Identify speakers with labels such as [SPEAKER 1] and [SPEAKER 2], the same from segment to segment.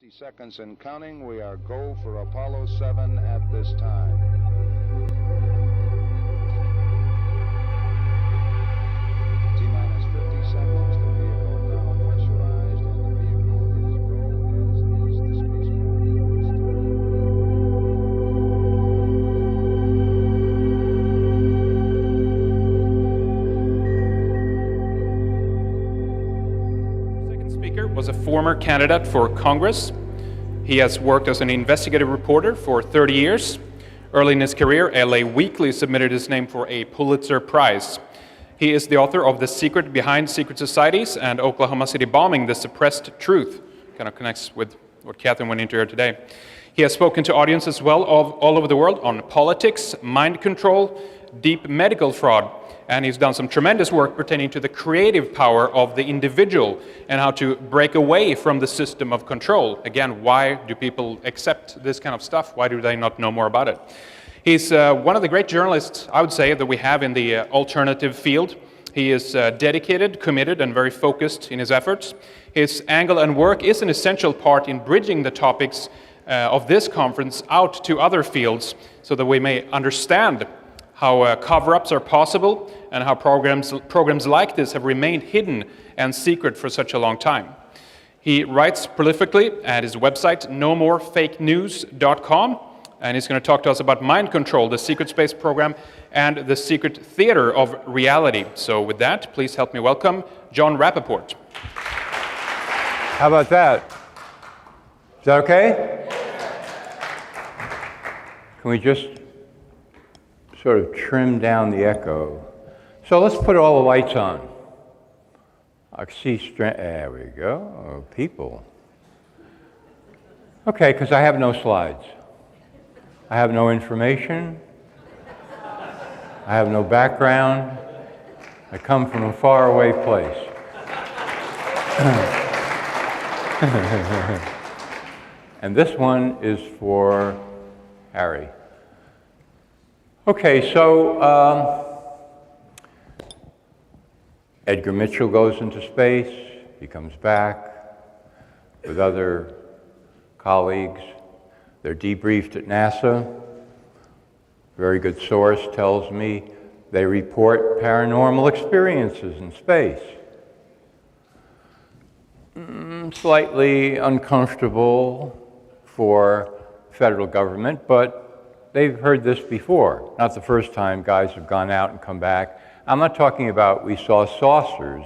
[SPEAKER 1] 50 seconds and counting. We are go for Apollo 7 at this time. T-minus 50 seconds. The vehicle now pressurized, and the vehicle is go, as is the
[SPEAKER 2] Our second speaker was a former candidate for Congress. He has worked as an investigative reporter for 30 years. Early in his career, LA Weekly submitted his name for a Pulitzer Prize. He is the author of The Secret Behind Secret Societies and Oklahoma City Bombing, The Suppressed Truth. Kind of connects with what Catherine went into here today. He has spoken to audiences all over the world on politics, mind control, deep medical fraud, and he's done some tremendous work pertaining to the creative power of the individual and how to break away from the system of control. Again, why do people accept this kind of stuff? Why do they not know more about it? He's one of the great journalists, I would say, that we have in the alternative field. He is dedicated, committed, and very focused in his efforts. His angle and work is an essential part in bridging the topics of this conference out to other fields so that we may understand how cover-ups are possible and how programs like this have remained hidden and secret for such a long time. He writes prolifically at his website, nomorefakenews.com, and he's going to talk to us about mind control, the secret space program, and the secret theater of reality. So with that, please help me welcome Jon Rappoport.
[SPEAKER 3] How about that? Is that okay? Can we just sort of trim down the echo? So let's put all the lights on. I see there we go. Oh, people. Okay, because I have no slides. I have no information. I have no background. I come from a faraway place. And this one is for Harry. Okay, so Edgar Mitchell goes into space. He comes back with other colleagues. They're debriefed at NASA. Very good source tells me they report paranormal experiences in space. Slightly uncomfortable for federal government, but they've heard this before. Not the first time guys have gone out and come back. I'm not talking about we saw saucers.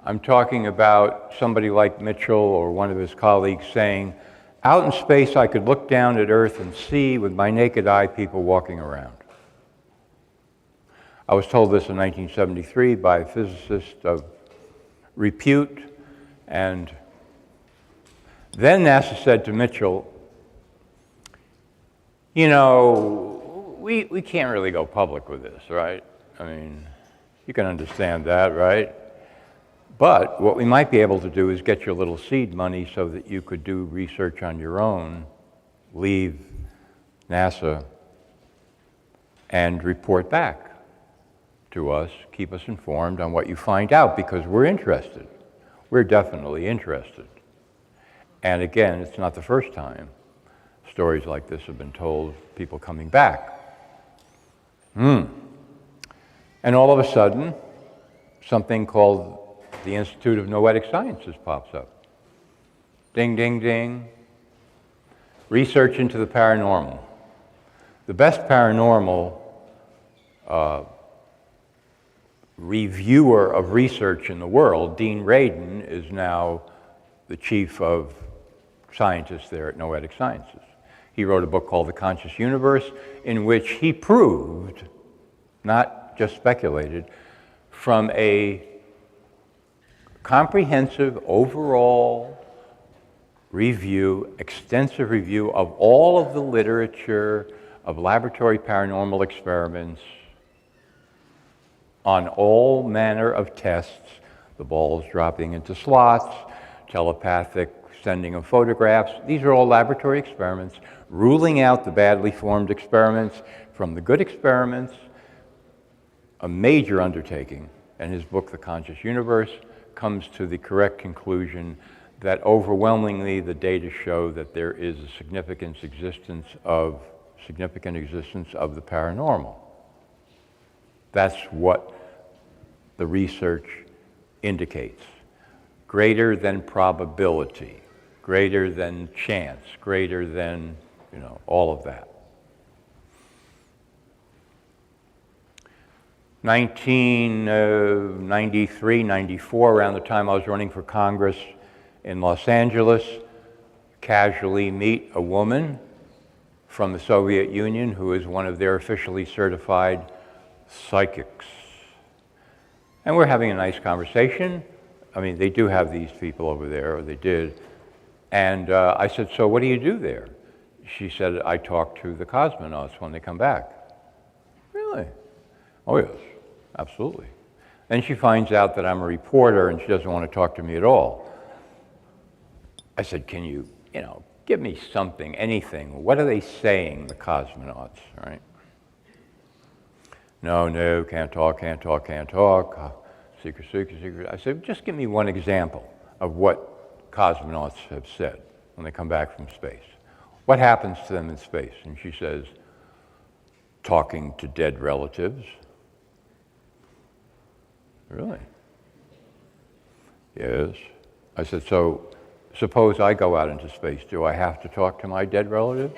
[SPEAKER 3] I'm talking about somebody like Mitchell or one of his colleagues saying, out in space I could look down at Earth and see with my naked eye people walking around. I was told this in 1973 by a physicist of repute, and then NASA said to Mitchell, you know, we can't really go public with this, right? I mean, you can understand that, right? But what we might be able to do is get you a little seed money so that you could do research on your own, leave NASA, and report back to us, keep us informed on what you find out, because we're interested. We're definitely interested. And again, it's not the first time stories like this have been told, people coming back. And all of a sudden, something called the Institute of Noetic Sciences pops up. Ding, ding, ding. Research into the paranormal. The best paranormal reviewer of research in the world, Dean Radin, is now the chief of scientists there at Noetic Sciences. He wrote a book called The Conscious Universe, in which he proved, not just speculated, from a comprehensive overall review, extensive review of all of the literature of laboratory paranormal experiments on all manner of tests, the balls dropping into slots, telepathic sending of photographs. These are all laboratory experiments, ruling out the badly formed experiments from the good experiments, a major undertaking. And his book, The Conscious Universe, comes to the correct conclusion that overwhelmingly the data show that there is a significant existence of the paranormal. That's what the research indicates. Greater than probability, greater than chance, greater than, all of that. 1993, 94, around the time I was running for Congress in Los Angeles, casually meet a woman from the Soviet Union who is one of their officially certified psychics. And we're having a nice conversation. I mean, they do have these people over there, or they did. And I said, so what do you do there? She said, I talk to the cosmonauts when they come back. Really? Oh, yes, absolutely. Then she finds out that I'm a reporter and she doesn't want to talk to me at all. I said, can you, give me something, anything. What are they saying, the cosmonauts, right? No, can't talk. Secret. I said, just give me one example of what cosmonauts have said when they come back from space. What happens to them in space? And she says, talking to dead relatives. Really? Yes. I said, so suppose I go out into space. Do I have to talk to my dead relative?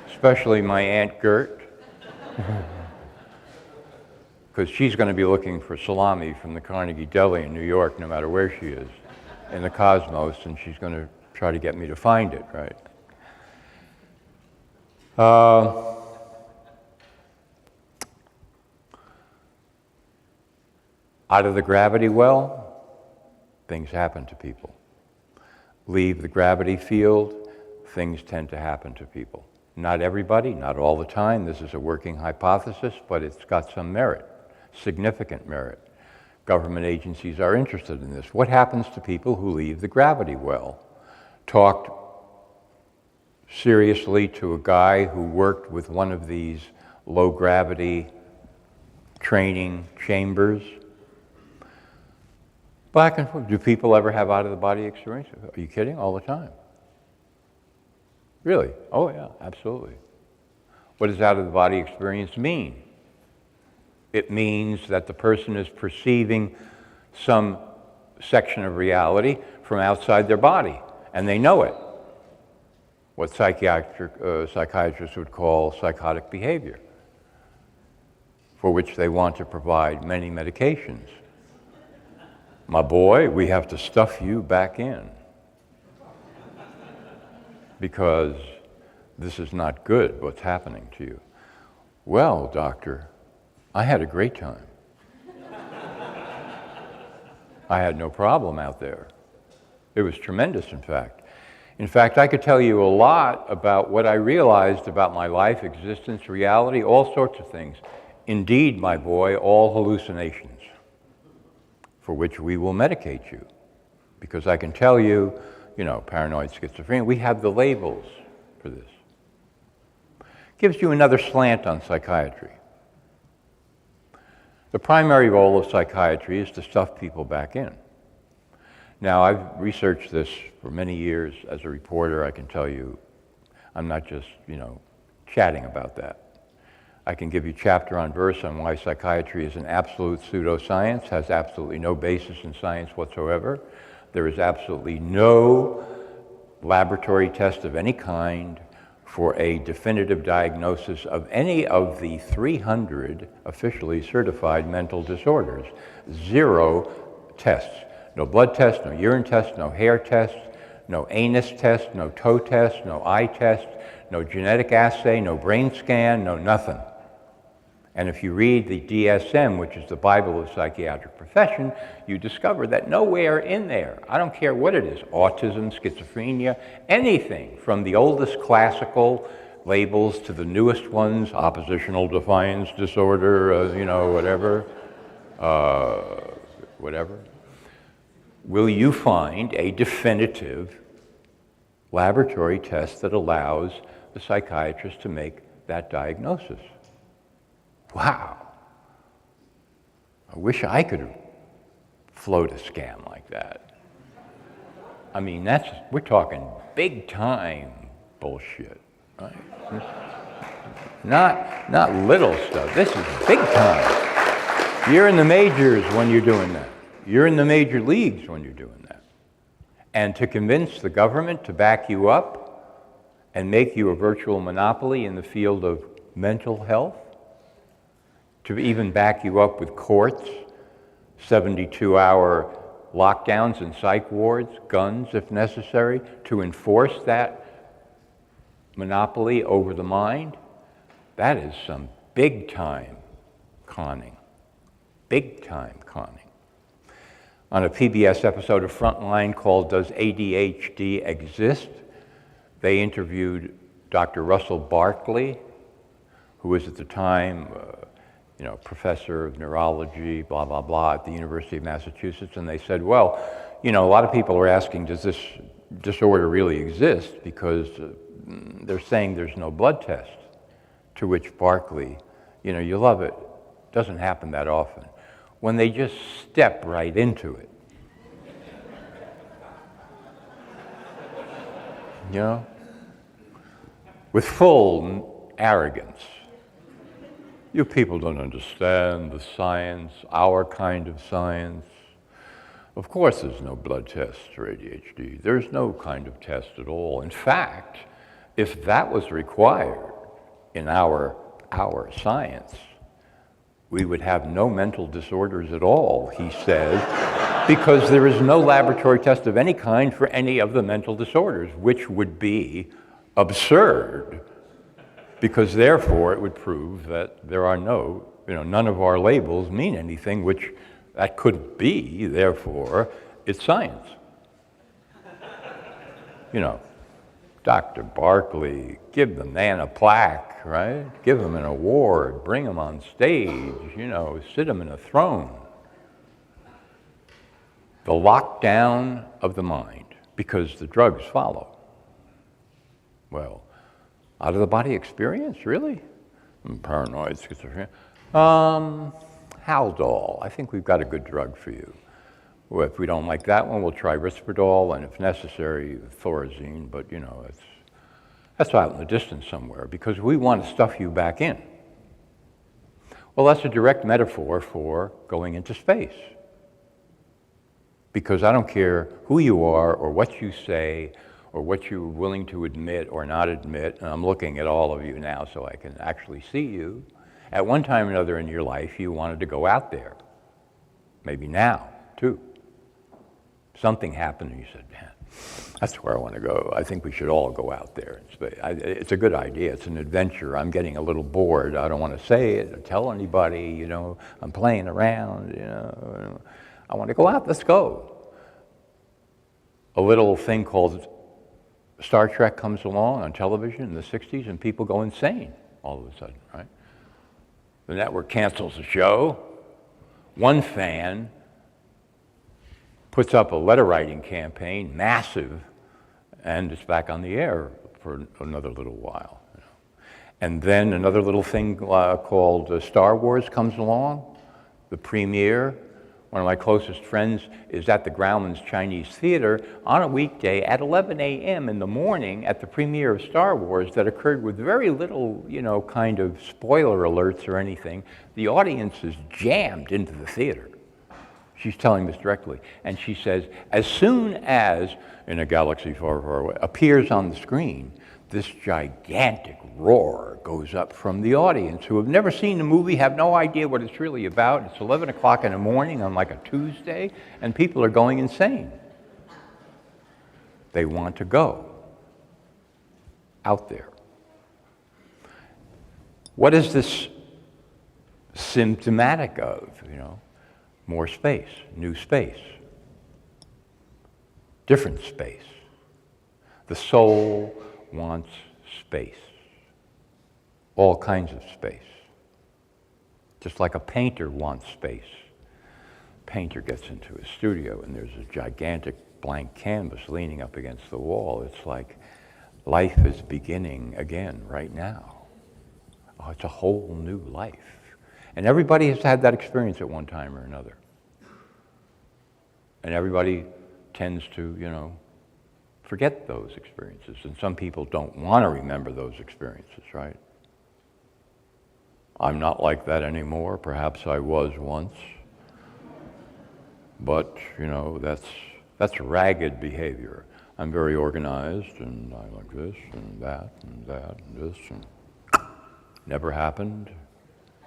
[SPEAKER 3] Especially my Aunt Gert. Because she's going to be looking for salami from the Carnegie Deli in New York, no matter where she is, in the cosmos, and she's going to try to get me to find it, right? Out of the gravity well, things happen to people. Leave the gravity field, things tend to happen to people. Not everybody, not all the time. This is a working hypothesis, but it's got some merit, significant merit. Government agencies are interested in this. What happens to people who leave the gravity well? Talked seriously to a guy who worked with one of these low gravity training chambers. Back and forth. Do people ever have out-of-the-body experience? Are you kidding? All the time. Really? Oh, yeah, absolutely. What does out-of-the-body experience mean? It means that the person is perceiving some section of reality from outside their body, and they know it. What psychiatrists would call psychotic behavior, for which they want to provide many medications. My boy, we have to stuff you back in because this is not good, what's happening to you. Well, doctor, I had a great time. I had no problem out there. It was tremendous, in fact. In fact, I could tell you a lot about what I realized about my life, existence, reality, all sorts of things. Indeed, my boy, all hallucinations, for which we will medicate you. Because I can tell you, paranoid schizophrenia, we have the labels for this. Gives you another slant on psychiatry. The primary role of psychiatry is to stuff people back in. Now, I've researched this for many years as a reporter. I can tell you, I'm not just, chatting about that. I can give you chapter on verse on why psychiatry is an absolute pseudoscience, has absolutely no basis in science whatsoever. There is absolutely no laboratory test of any kind for a definitive diagnosis of any of the 300 officially certified mental disorders. 0 tests. No blood test, no urine test, no hair test, no anus test, no toe test, no eye test, no genetic assay, no brain scan, no nothing. And if you read the DSM, which is the Bible of psychiatric profession, you discover that nowhere in there, I don't care what it is, autism, schizophrenia, anything from the oldest classical labels to the newest ones, oppositional defiance disorder, whatever, will you find a definitive laboratory test that allows the psychiatrist to make that diagnosis. Wow. I wish I could float a scam like that. I mean, we're talking big time bullshit, right? Not little stuff. This is big time. You're in the majors when you're doing that. You're in the major leagues when you're doing that. And to convince the government to back you up and make you a virtual monopoly in the field of mental health, to even back you up with courts, 72-hour lockdowns in psych wards, guns if necessary, to enforce that monopoly over the mind, that is some big-time conning. Big-time conning. On a PBS episode of Frontline called Does ADHD Exist?, they interviewed Dr. Russell Barkley, who was at the time professor of neurology, blah, blah, blah, at the University of Massachusetts, and they said, well, a lot of people are asking, does this disorder really exist? Because they're saying there's no blood test. To which Barkley, you love it, doesn't happen that often. When they just step right into it. With full arrogance. You people don't understand the science, our kind of science. Of course there's no blood test for ADHD. There's no kind of test at all. In fact, if that was required in our science, we would have no mental disorders at all, he says, because there is no laboratory test of any kind for any of the mental disorders, which would be absurd, because therefore it would prove that there are none of our labels mean anything, which that couldn't be, therefore it's science. Dr. Barkley, give the man a plaque, right? Give him an award, bring him on stage, sit him in a throne. The lockdown of the mind, because the drugs follow. Well, out-of-the-body experience, really? I'm paranoid, schizophrenia. Haldol, I think we've got a good drug for you. Well, if we don't like that one, we'll try Risperdal, and if necessary, Thorazine, but that's out in the distance somewhere, because we want to stuff you back in. Well, that's a direct metaphor for going into space. Because I don't care who you are, or what you say, or what you're willing to admit or not admit, and I'm looking at all of you now so I can actually see you. At one time or another in your life, you wanted to go out there. Maybe now, too. Something happened and you said, man, that's where I want to go. I think we should all go out there in space. It's a good idea. It's an adventure. I'm getting a little bored. I don't want to say it or tell anybody, I'm playing around, I want to go out. Let's go. A little thing called Star Trek comes along on television in the 60s and people go insane all of a sudden, right? The network cancels the show. One fan puts up a letter writing campaign, massive, and it's back on the air for another little while. And then another little thing called Star Wars comes along, the premiere. One of my closest friends is at the Grauman's Chinese Theater on a weekday at 11 a.m. in the morning at the premiere of Star Wars that occurred with very little, kind of spoiler alerts or anything. The audience is jammed into the theater. She's telling this directly. And she says, as soon as, in a galaxy far, far away, appears on the screen, this gigantic roar goes up from the audience who have never seen the movie, have no idea what it's really about. It's 11 o'clock in the morning on like a Tuesday, and people are going insane. They want to go out there. What is this symptomatic of, More space, new space, different space. The soul wants space, all kinds of space. Just like a painter wants space. Painter gets into his studio and there's a gigantic blank canvas leaning up against the wall. It's like life is beginning again right now. Oh, it's a whole new life. And everybody has had that experience at one time or another. And everybody tends to, forget those experiences. And some people don't want to remember those experiences, right? I'm not like that anymore. Perhaps I was once. But, that's ragged behavior. I'm very organized, and I like this, and that, and that, and this, and never happened.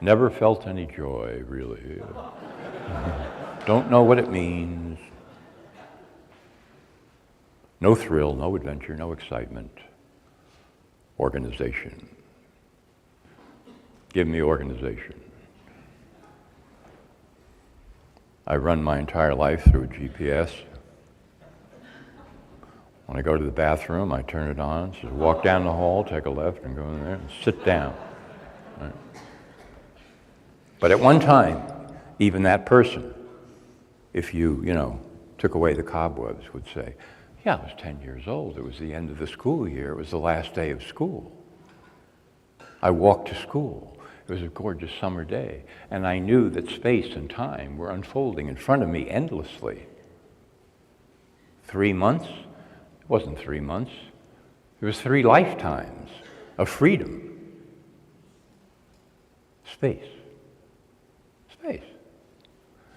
[SPEAKER 3] Never felt any joy, really. Don't know what it means. No thrill, no adventure, no excitement. Organization. Give me organization. I run my entire life through a GPS. When I go to the bathroom, I turn it on. It says, walk down the hall, take a left, and go in there and sit down. Right? But at one time, even that person, if you, took away the cobwebs, would say, yeah, I was 10 years old. It was the end of the school year. It was the last day of school. I walked to school. It was a gorgeous summer day. And I knew that space and time were unfolding in front of me endlessly. 3 months? It wasn't 3 months. It was 3 lifetimes of freedom. Space. Space.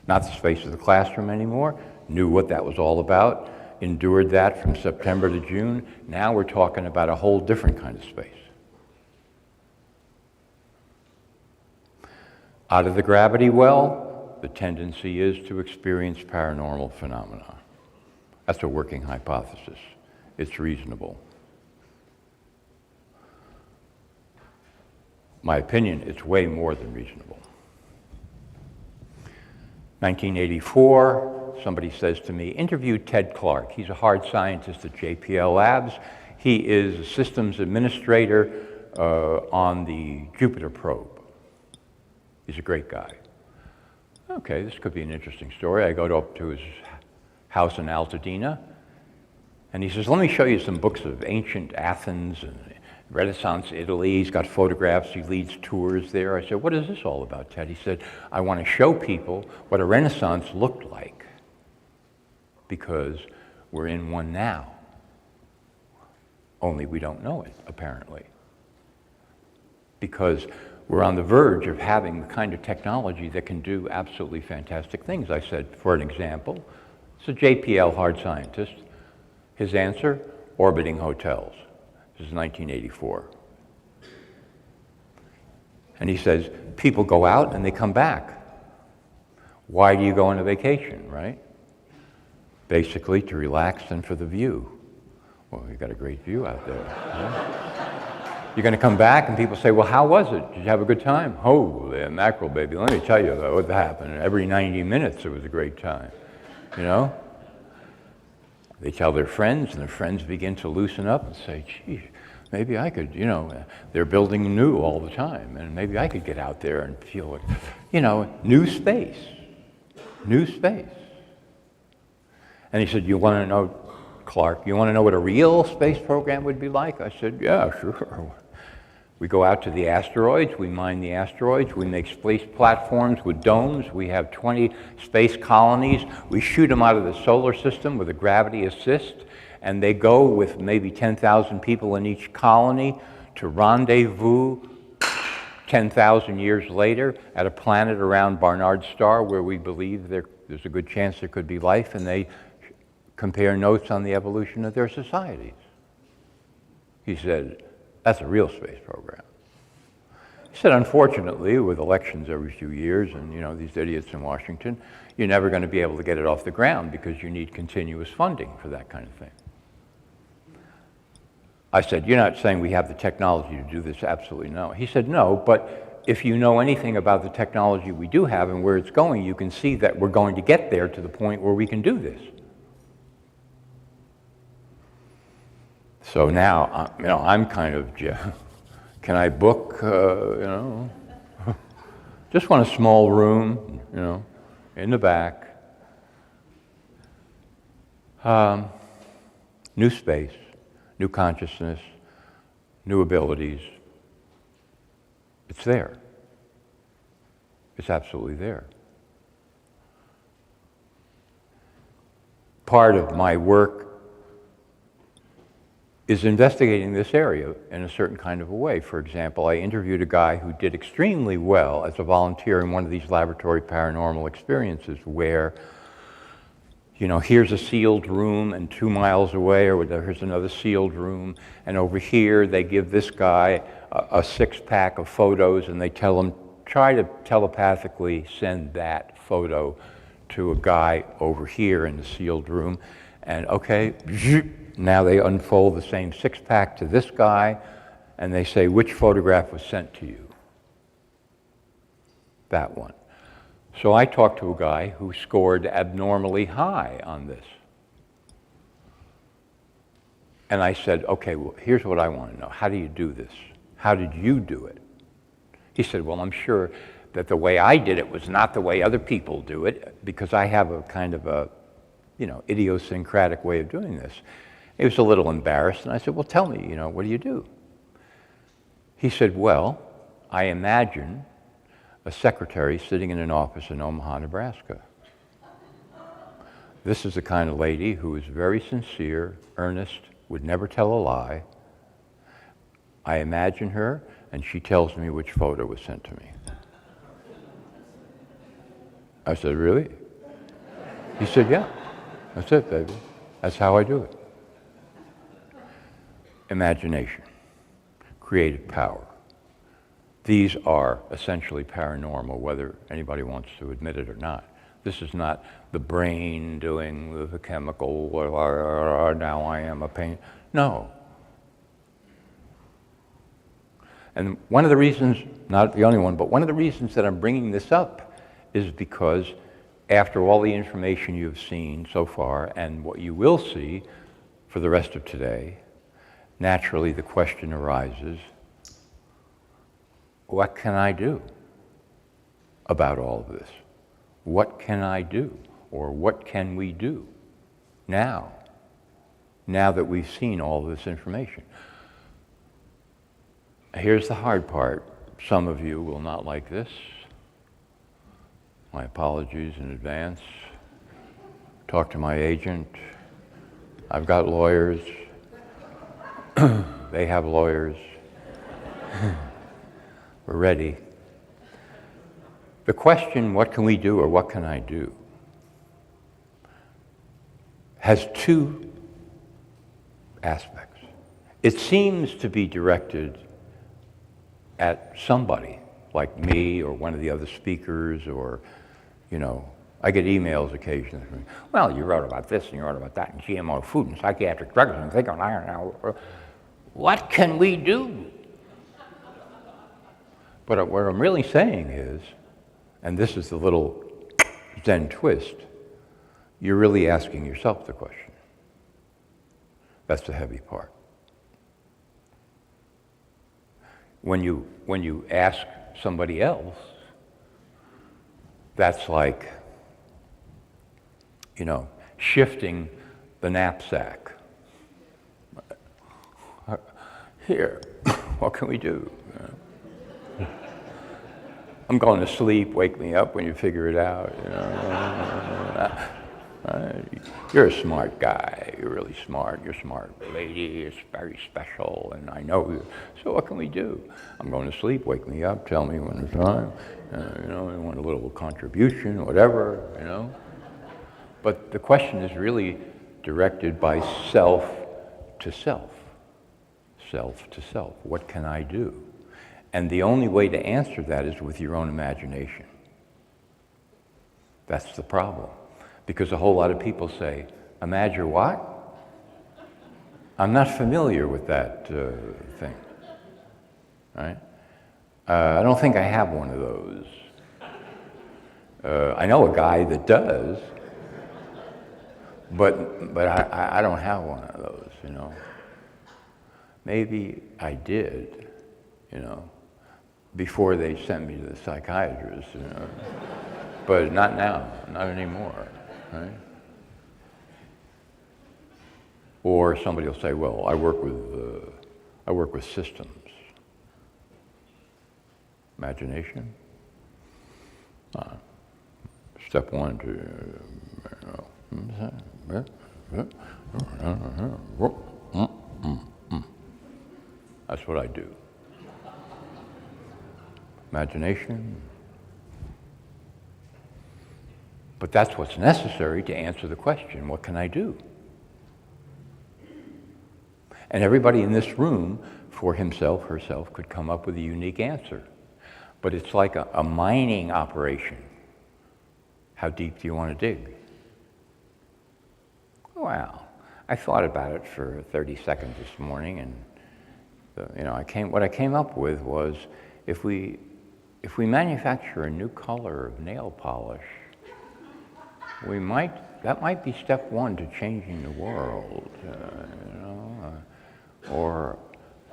[SPEAKER 3] Not the space of the classroom anymore. Knew what that was all about. Endured that from September to June. Now we're talking about a whole different kind of space. Out of the gravity well, the tendency is to experience paranormal phenomena. That's a working hypothesis. It's reasonable. My opinion, it's way more than reasonable. 1984, somebody says to me, interview Ted Clark. He's a hard scientist at JPL Labs. He is a systems administrator on the Jupiter probe. He's a great guy. Okay, this could be an interesting story. I go up to his house in Altadena, and he says, let me show you some books of ancient Athens and Renaissance Italy. He's got photographs. He leads tours there. I said, what is this all about, Ted? He said, I want to show people what a Renaissance looked like, because we're in one now. Only we don't know it, apparently. Because we're on the verge of having the kind of technology that can do absolutely fantastic things. I said, for an example, it's a JPL hard scientist. His answer, orbiting hotels. This is 1984. And he says, people go out and they come back. Why do you go on a vacation, right? Basically to relax and for the view. Well, you've got a great view out there. Right? You're going to come back and people say, well, how was it? Did you have a good time? Holy mackerel, baby. Let me tell you what happened. Every 90 minutes it was a great time. They tell their friends, and their friends begin to loosen up and say, gee, maybe I could, they're building new all the time, and maybe I could get out there and feel it, new space. New space. And he said, you want to know, Clark, you want to know what a real space program would be like? I said, yeah, sure. We go out to the asteroids, we mine the asteroids, we make space platforms with domes, we have 20 space colonies, we shoot them out of the solar system with a gravity assist, and they go with maybe 10,000 people in each colony to rendezvous 10,000 years later at a planet around Barnard's star where we believe there's a good chance there could be life, and they compare notes on the evolution of their societies. He said, that's a real space program. He said, unfortunately, with elections every few years and these idiots in Washington, you're never going to be able to get it off the ground because you need continuous funding for that kind of thing. I said, you're not saying we have the technology to do this? Absolutely no. He said, no, but if you know anything about the technology we do have and where it's going, you can see that we're going to get there to the point where we can do this. So now, I'm kind of, can I book, just want a small room, in the back. New space, new consciousness, new abilities. It's there. It's absolutely there. part of my work is investigating this area in a certain kind of a way. For example, I interviewed a guy who did extremely well as a volunteer in one of these laboratory paranormal experiences where, you know, here's a sealed room and 2 miles away, or here's another sealed room, and over here they give this guy a 6-pack of photos and they tell him, try to telepathically send that photo to a guy over here in the sealed room. And okay, now they unfold the same 6-pack to this guy and they say, which photograph was sent to you? That one. So I talked to a guy who scored abnormally high on this. And I said, okay, well, here's what I want to know. How do you do this? How did you do it? He said, well, I'm sure that the way I did it was not the way other people do it, because I have a kind of a, you know, idiosyncratic way of doing this. He was a little embarrassed, and I said, well, tell me, you know, what do you do? He said, well, I imagine a secretary sitting in an office in Omaha, Nebraska. This is the kind of lady who is very sincere, earnest, would never tell a lie. I imagine her, and she tells me which photo was sent to me. I said, really? He said, yeah, that's it, baby. That's how I do it. Imagination, creative power. These are essentially paranormal, whether anybody wants to admit it or not. This is not the brain doing the chemical, or now I am a pain. No. And one of the reasons, not the only one, but one of the reasons that I'm bringing this up is because after all the information you've seen so far and what you will see for the rest of today, naturally the question arises, what can I do about all of this? What can I do? Or what can we do now that we've seen all this information? Here's the hard part. Some of you will not like this. My apologies in advance. Talk to my agent. I've got lawyers. They have lawyers. We're ready. The question, what can we do or what can I do, has two aspects. It seems to be directed at somebody, like me or one of the other speakers, or, you know, I get emails occasionally from, well, you wrote about this and you wrote about that, and GMO food and psychiatric drugs, and think on iron now. What can we do? But what I'm really saying is, and this is the little Zen twist, you're really asking yourself the question. That's the heavy part. When you ask somebody else, that's like, you know, shifting the knapsack. Here, what can we do? I'm going to sleep, wake me up when you figure it out. You know. You're a smart guy, you're really smart, you're a smart lady, it's very special, and I know you. So what can we do? I'm going to sleep, wake me up, tell me when it's time, you know, I want a little contribution, whatever, you know. But the question is really directed by self to self. Self to self. What can I do? And the only way to answer that is with your own imagination. That's the problem. Because a whole lot of people say, imagine what? I'm not familiar with that thing, right? I don't think I have one of those. I know a guy that does, but I don't have one of those, you know. Maybe I did, you know, before they sent me to the psychiatrist, you know. But not now, not anymore, right? Or somebody will say, well, I work with systems. Imagination. Step one to, That's what I do. Imagination. But that's what's necessary to answer the question, what can I do? And everybody in this room, for himself, herself, could come up with a unique answer. But it's like a mining operation. How deep do you want to dig? Well, I thought about it for 30 seconds this morning, and what I came up with was if we manufacture a new color of nail polish, that might be step one to changing the world, or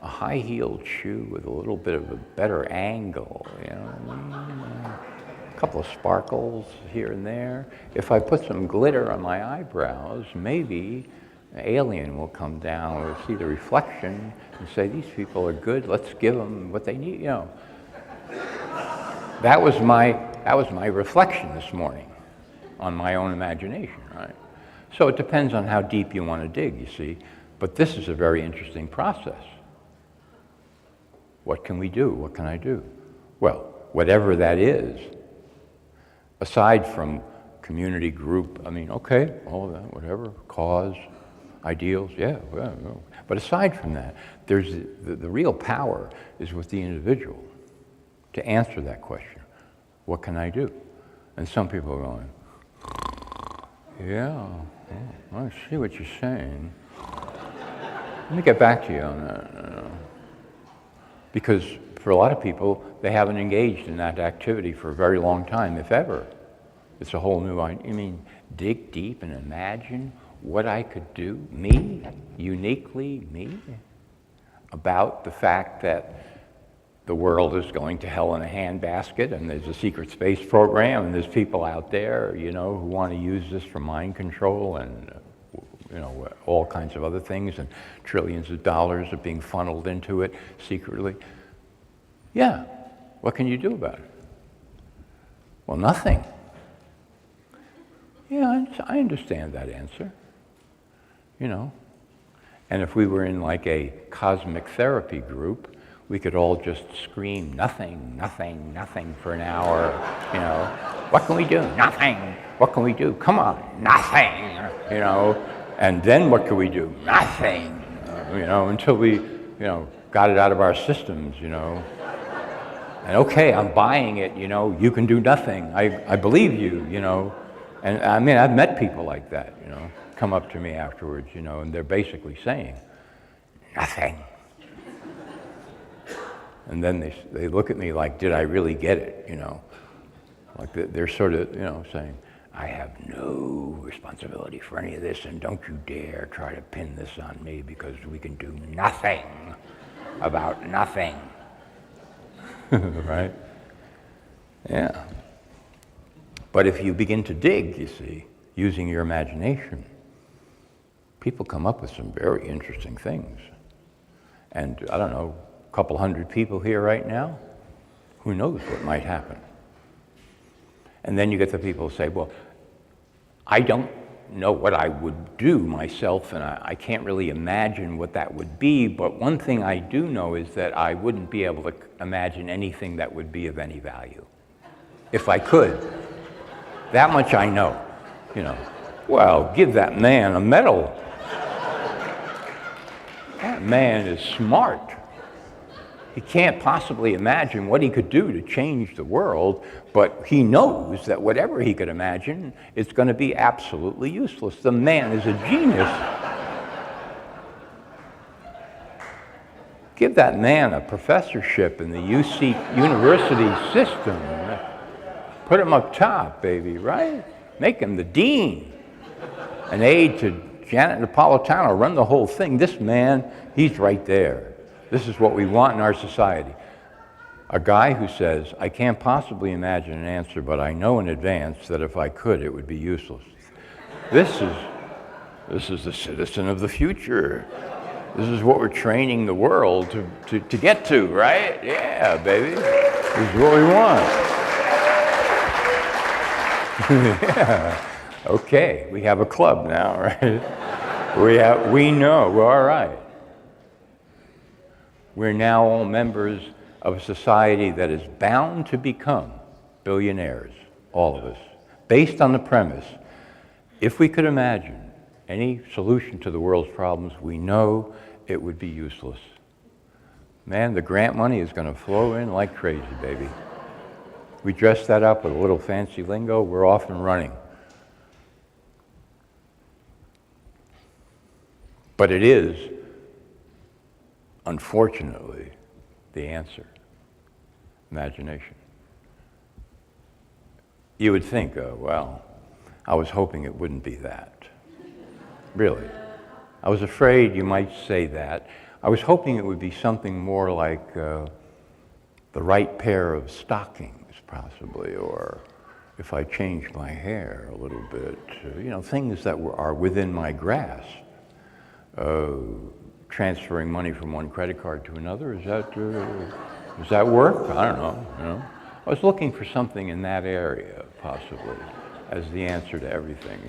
[SPEAKER 3] a high-heeled shoe with a little bit of a better angle, a couple of sparkles here and there. If I put some glitter on my eyebrows, maybe an alien will come down, will see the reflection and say, these people are good, let's give them what they need, That was my reflection this morning on my own imagination, right? So it depends on how deep you want to dig, you see. But this is a very interesting process. What can we do? What can I do? Well, whatever that is, aside from community group, okay, all of that, whatever, cause, ideals, yeah. But aside from that, there's the real power is with the individual to answer that question. What can I do? And some people are going, yeah, I see what you're saying. Let me get back to you on that. Because for a lot of people, they haven't engaged in that activity for a very long time, if ever. It's a whole new, dig deep and imagine what I could do, me, uniquely me, about the fact that the world is going to hell in a handbasket, and there's a secret space program, and there's people out there, who want to use this for mind control and, all kinds of other things, and trillions of dollars are being funneled into it secretly. Yeah, what can you do about it? Well, nothing. Yeah, I understand that answer, And if we were in like a cosmic therapy group, we could all just scream, nothing, nothing, nothing for an hour, What can we do? Nothing. What can we do? Come on, nothing, And then what can we do? Nothing, until we, got it out of our systems, And okay, I'm buying it, you can do nothing. I believe you, And I've met people like that, come up to me afterwards, and they're basically saying, nothing. And then they look at me like, did I really get it, Like they're sort of, saying, I have no responsibility for any of this, and don't you dare try to pin this on me because we can do nothing about nothing. Right? Yeah. But if you begin to dig, you see, using your imagination, people come up with some very interesting things. And I don't know, a couple hundred people here right now, who knows what might happen? And then you get the people who say, well, I don't know what I would do myself, and I can't really imagine what that would be, but one thing I do know is that I wouldn't be able to imagine anything that would be of any value. If I could. That much I know. Well, give that man a medal. That man is smart. He can't possibly imagine what he could do to change the world, but he knows that whatever he could imagine is going to be absolutely useless. The man is a genius. Give that man a professorship in the UC university system. Put him up top, baby, right? Make him the dean. An aide to Janet Napolitano, run the whole thing. This man, he's right there. This is what we want in our society. A guy who says, I can't possibly imagine an answer, but I know in advance that if I could, it would be useless. This is the citizen of the future. This is what we're training the world to get to, right? Yeah, baby. This is what we want. Yeah. Okay, we have a club now, right? We know, we're all right. We're now all members of a society that is bound to become billionaires, all of us, based on the premise, if we could imagine any solution to the world's problems, we know it would be useless. Man, the grant money is going to flow in like crazy, baby. We dress that up with a little fancy lingo, we're off and running. But it is, unfortunately, the answer. Imagination. You would think, well, I was hoping it wouldn't be that. Really. I was afraid you might say that. I was hoping it would be something more like the right pair of stockings, possibly, or if I change my hair a little bit, things that are within my grasp. Transferring money from one credit card to another, does that work? I don't know. I was looking for something in that area, possibly, as the answer to everything,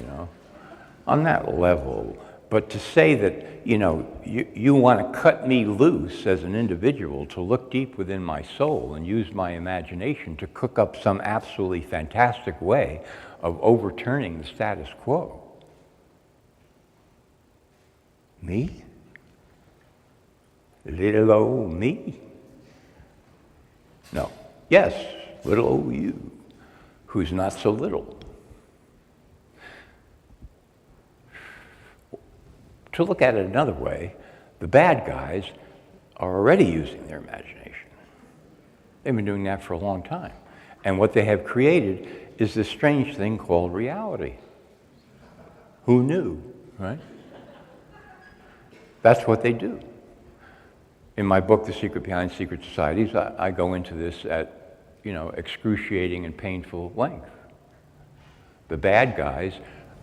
[SPEAKER 3] on that level. But to say that, you want to cut me loose as an individual to look deep within my soul and use my imagination to cook up some absolutely fantastic way of overturning the status quo. Me? Little old me? No. Yes, little old you, who's not so little. To look at it another way, the bad guys are already using their imagination. They've been doing that for a long time. And what they have created is this strange thing called reality. Who knew, right? That's what they do. In my book, The Secret Behind Secret Societies, I go into this at, excruciating and painful length. The bad guys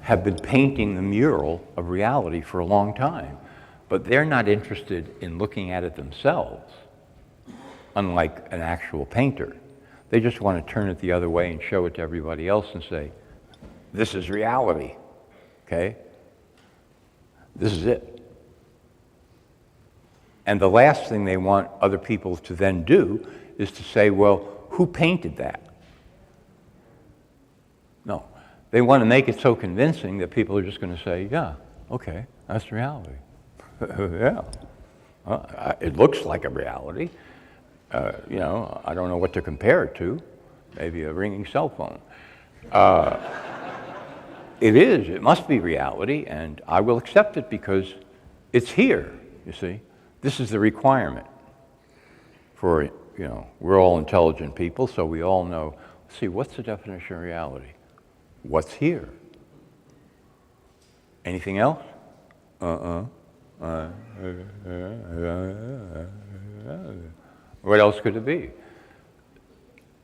[SPEAKER 3] have been painting the mural of reality for a long time, but they're not interested in looking at it themselves, unlike an actual painter. They just want to turn it the other way and show it to everybody else and say, this is reality, okay? This is it. And the last thing they want other people to then do is to say, well, who painted that? No. They want to make it so convincing that people are just going to say, yeah, okay, that's reality. Yeah. It looks like a reality. I don't know what to compare it to. Maybe a ringing cell phone. It must be reality, and I will accept it because it's here, you see. This is the requirement for, we're all intelligent people, so we all know, see, what's the definition of reality? What's here? Anything else? What else could it be?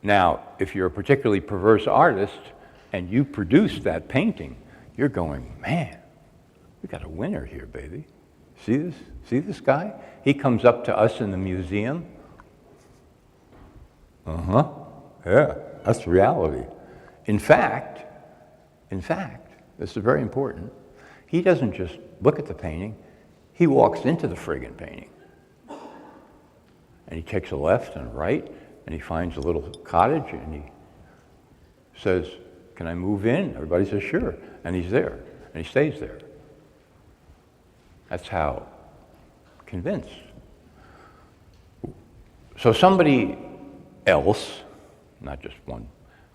[SPEAKER 3] Now, if you're a particularly perverse artist and you produce that painting, you're going, man, we got a winner here, baby. See this? See this guy? He comes up to us in the museum. Yeah, that's reality. In fact, this is very important, he doesn't just look at the painting, he walks into the friggin' painting. And he takes a left and a right, and he finds a little cottage, and he says, can I move in? Everybody says, sure. And he's there, and he stays there. That's how convinced. So somebody else, not just one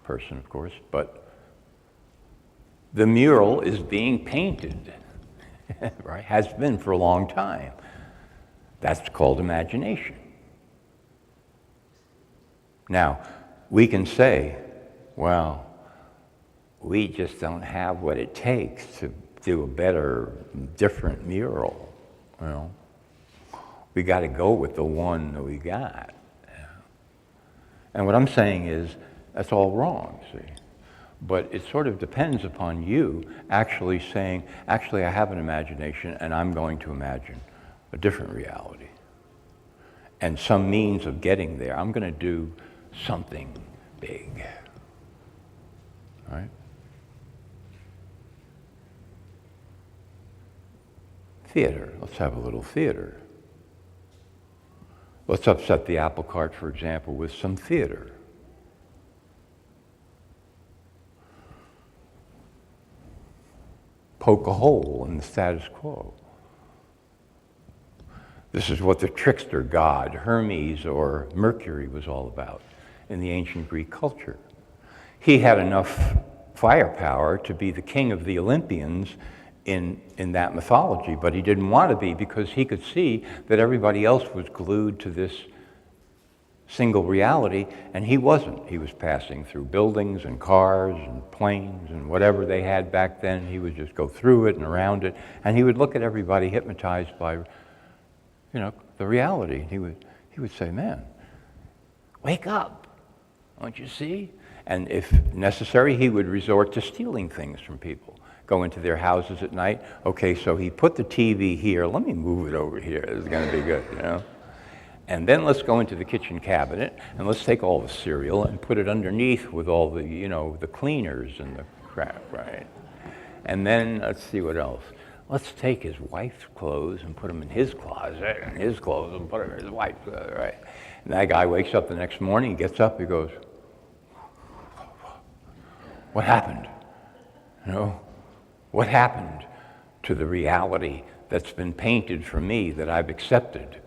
[SPEAKER 3] person, of course, but the mural is being painted, right? Has been for a long time. That's called imagination. Now, we can say, well, we just don't have what it takes to do a better, different mural, We got to go with the one that we got. And what I'm saying is, that's all wrong, see? But it sort of depends upon you actually saying, actually, I have an imagination, and I'm going to imagine a different reality. And some means of getting there. I'm going to do something big. All right? Theater. Let's have a little theater. Let's upset the apple cart, for example, with some theater. Poke a hole in the status quo. This is what the trickster god, Hermes or Mercury, was all about in the ancient Greek culture. He had enough firepower to be the king of the Olympians in that mythology, but he didn't want to be because he could see that everybody else was glued to this single reality, and he wasn't. He was passing through buildings and cars and planes and whatever they had back then. He would just go through it and around it, and he would look at everybody hypnotized by, the reality. He would say, man, wake up, don't you see? And if necessary, he would resort to stealing things from people. Go into their houses at night. Okay, so he put the TV here. Let me move it over here. This is going to be good, And then let's go into the kitchen cabinet and let's take all the cereal and put it underneath with all the, the cleaners and the crap, right? And then let's see what else. Let's take his wife's clothes and put them in his closet, and his clothes and put them in his wife's closet, right? And that guy wakes up the next morning, he gets up, he goes, what happened? What happened to the reality that's been painted for me that I've accepted?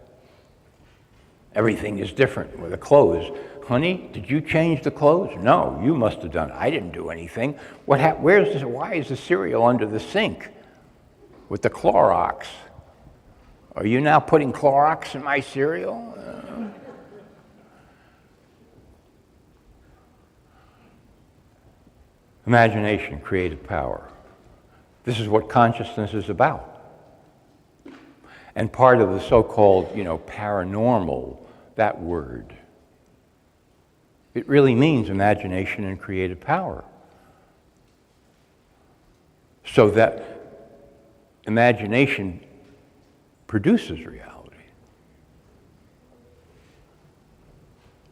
[SPEAKER 3] Everything is different with the clothes. Honey, did you change the clothes? No, you must have done it. I didn't do anything. Why is the cereal under the sink with the Clorox? Are you now putting Clorox in my cereal? Imagination, creative power. This is what consciousness is about. And part of the so-called, paranormal, that word, it really means imagination and creative power. So that imagination produces reality.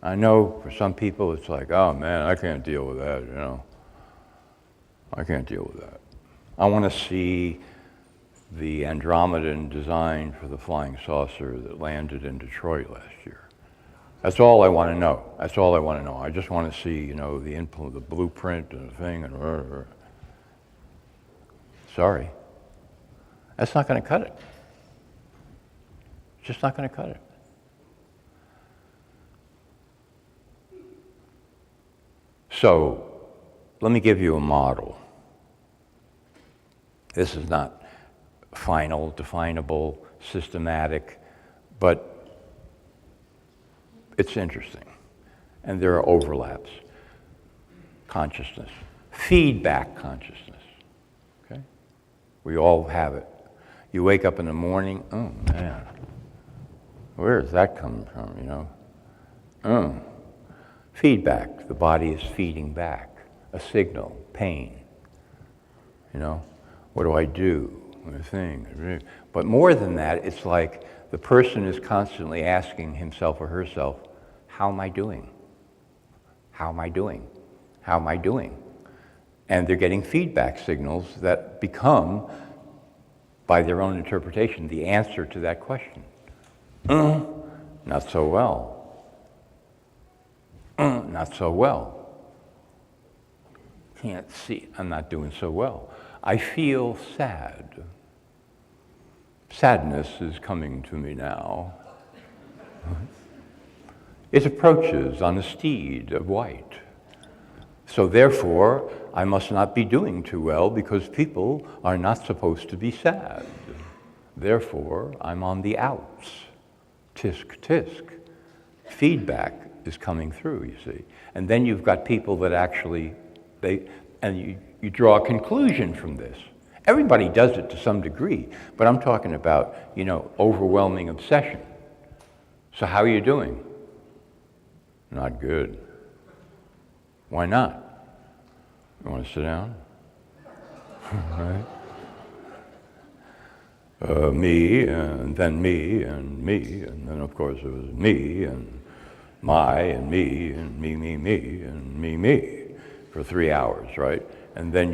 [SPEAKER 3] I know for some people it's like, oh man, I can't deal with that, I can't deal with that. I want to see the Andromedan design for the flying saucer that landed in Detroit last year. That's all I want to know. That's all I want to know. I just want to see, the blueprint and the thing and Sorry. That's not going to cut it. It's just not going to cut it. So, let me give you a model. This is not final, definable, systematic, but it's interesting. And there are overlaps. Consciousness. Feedback consciousness. Okay? We all have it. You wake up in the morning, oh man, where is that coming from, Feedback. The body is feeding back. A signal, pain. What do I do? But more than that, it's like the person is constantly asking himself or herself, how am I doing? How am I doing? How am I doing? And they're getting feedback signals that become, by their own interpretation, the answer to that question. Not so well. Not so well. Can't see, I'm not doing so well. I feel sad. Sadness is coming to me now. It approaches on a steed of white. So therefore, I must not be doing too well because people are not supposed to be sad. Therefore, I'm on the outs. Tisk, tisk. Feedback is coming through, you see. And then you've got people that actually, you draw a conclusion from this. Everybody does it to some degree, but I'm talking about, overwhelming obsession. So how are you doing? Not good. Why not? You want to sit down? Right? Me, and then me, and then of course it was me, and my, and me, and me, and me, for 3 hours, right? And then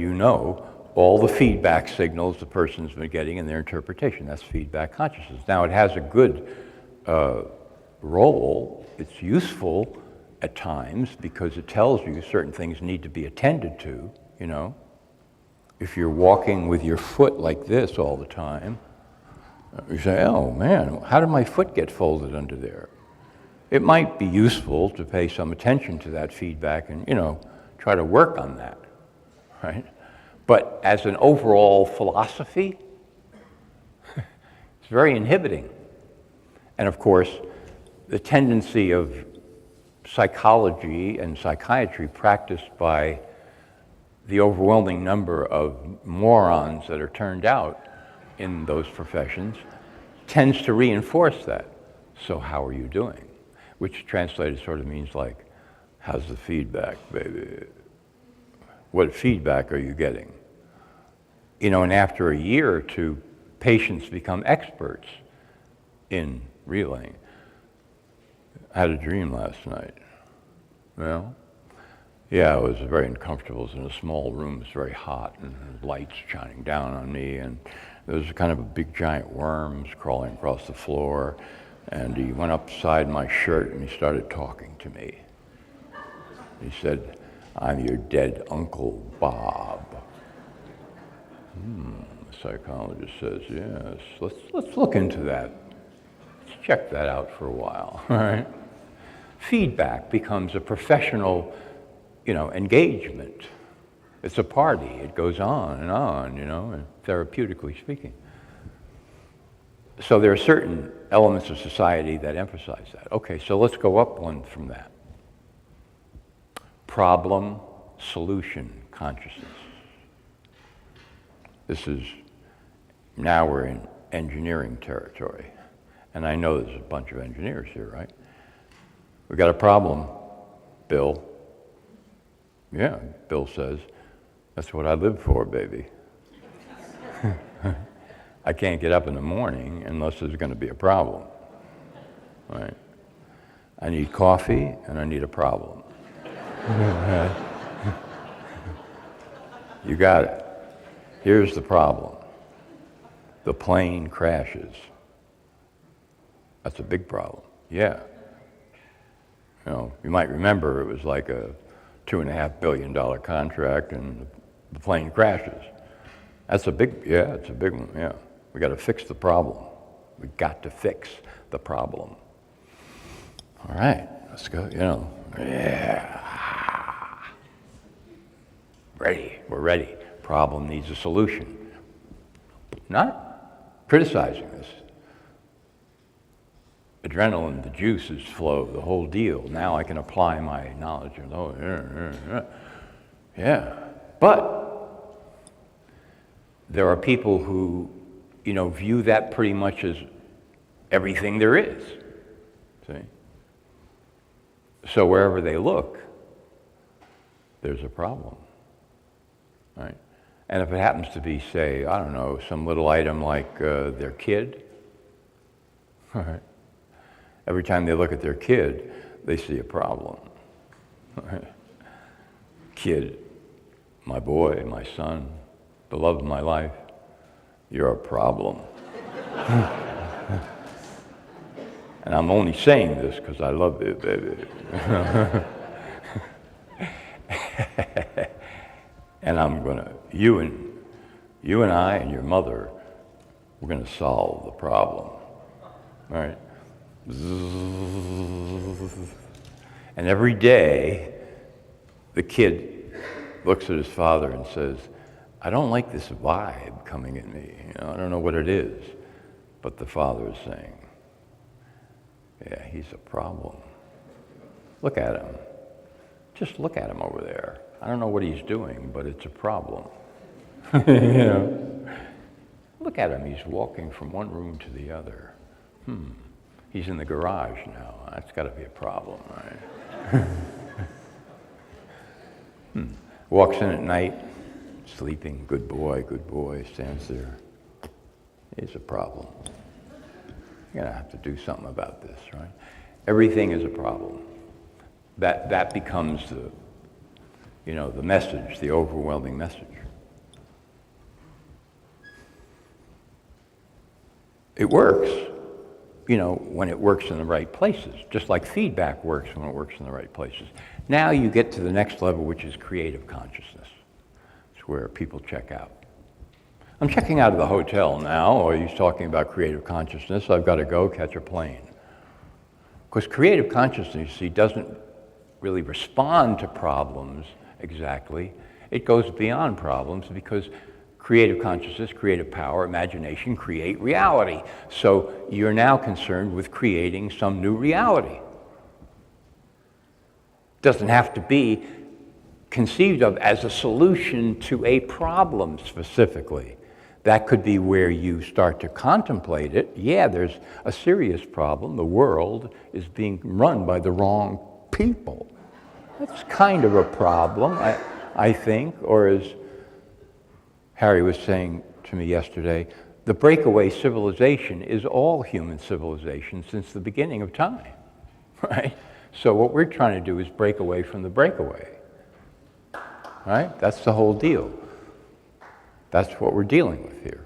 [SPEAKER 3] all the feedback signals the person's been getting in their interpretation. That's feedback consciousness. Now, it has a good role. It's useful at times because it tells you certain things need to be attended to, you know. If you're walking with your foot like this all the time, you say, oh man, how did my foot get folded under there? It might be useful to pay some attention to that feedback and, you know, try to work on that, right? But as an overall philosophy, it's very inhibiting. And of course, the tendency of psychology and psychiatry practiced by the overwhelming number of morons that are turned out in those professions tends to reinforce that. So how are you doing? Which translated sort of means like, how's the feedback, baby? What feedback are you getting? You know, and after a year or two, patients become experts in relaying. I had a dream last night. Well, yeah, it was very uncomfortable. It was in a small room. It was very hot, and lights shining down on me, and there was kind of a big giant worms crawling across the floor, and he went upside my shirt and he started talking to me. He said, I'm your dead Uncle Bob. The psychologist says, yes, let's look into that. Let's check that out for a while, all right? Feedback becomes a professional, you know, engagement. It's a party. It goes on, you know, and therapeutically speaking. So there are certain elements of society that emphasize that. Okay, so let's go up one from that. Problem-solution consciousness. This is, now we're in engineering territory. And I know there's a bunch of engineers here, right? We got a problem, Bill. Yeah, Bill says, that's what I live for, baby. I can't get up in the morning unless there's going to be a problem, right? I need coffee and I need a problem. You got it. Here's the problem. The plane crashes. That's a big problem. Yeah. You know, you might remember it was like a $2.5 billion contract and the plane crashes. That's a big, yeah, it's a big one, yeah. We got to fix the problem. We got to fix the problem. All right, let's go, you know, yeah. Ready, we're ready. Problem needs a solution. Not criticizing this. Adrenaline, the juices flow, the whole deal. Now I can apply my knowledge. Yeah, but there are people who, you know, view that pretty much as everything there is. See? So wherever they look, there's a problem, right? And if it happens to be, say, I don't know, some little item like their kid, all right? Every time they look at their kid, they see a problem. Kid, my boy, my son, the love of my life, you're a problem. And I'm only saying this because I love you, baby. And I'm gonna, you and I and your mother, we're gonna solve the problem, all right? And every day, the kid looks at his father and says, I don't like this vibe coming at me. You know, I don't know what it is. But the father is saying, yeah, he's a problem. Look at him. Just look at him over there. I don't know what he's doing, but it's a problem. You know? Look at him. He's walking from one room to the other. He's in the garage now. That's got to be a problem, right? Walks in at night, sleeping, good boy, stands there. It's a problem. You're going to have to do something about this, right? Everything is a problem. That becomes the, you know, the message, the overwhelming message. It works, when it works in the right places, just like feedback works when it works in the right places. Now you get to the next level, which is creative consciousness. It's where people check out. I'm checking out of the hotel now, or he's talking about creative consciousness. I've got to go catch a plane. Because creative consciousness, you see, doesn't really respond to problems exactly. It goes beyond problems because creative consciousness, creative power, imagination create reality. So you're now concerned with creating some new reality. Doesn't have to be conceived of as a solution to a problem specifically. That could be where you start to contemplate it. Yeah, there's a serious problem. The world is being run by the wrong people. That's kind of a problem, I think, or as Harry was saying to me yesterday, the breakaway civilization is all human civilization since the beginning of time, right? So what we're trying to do is break away from the breakaway, right? That's the whole deal. That's what we're dealing with here.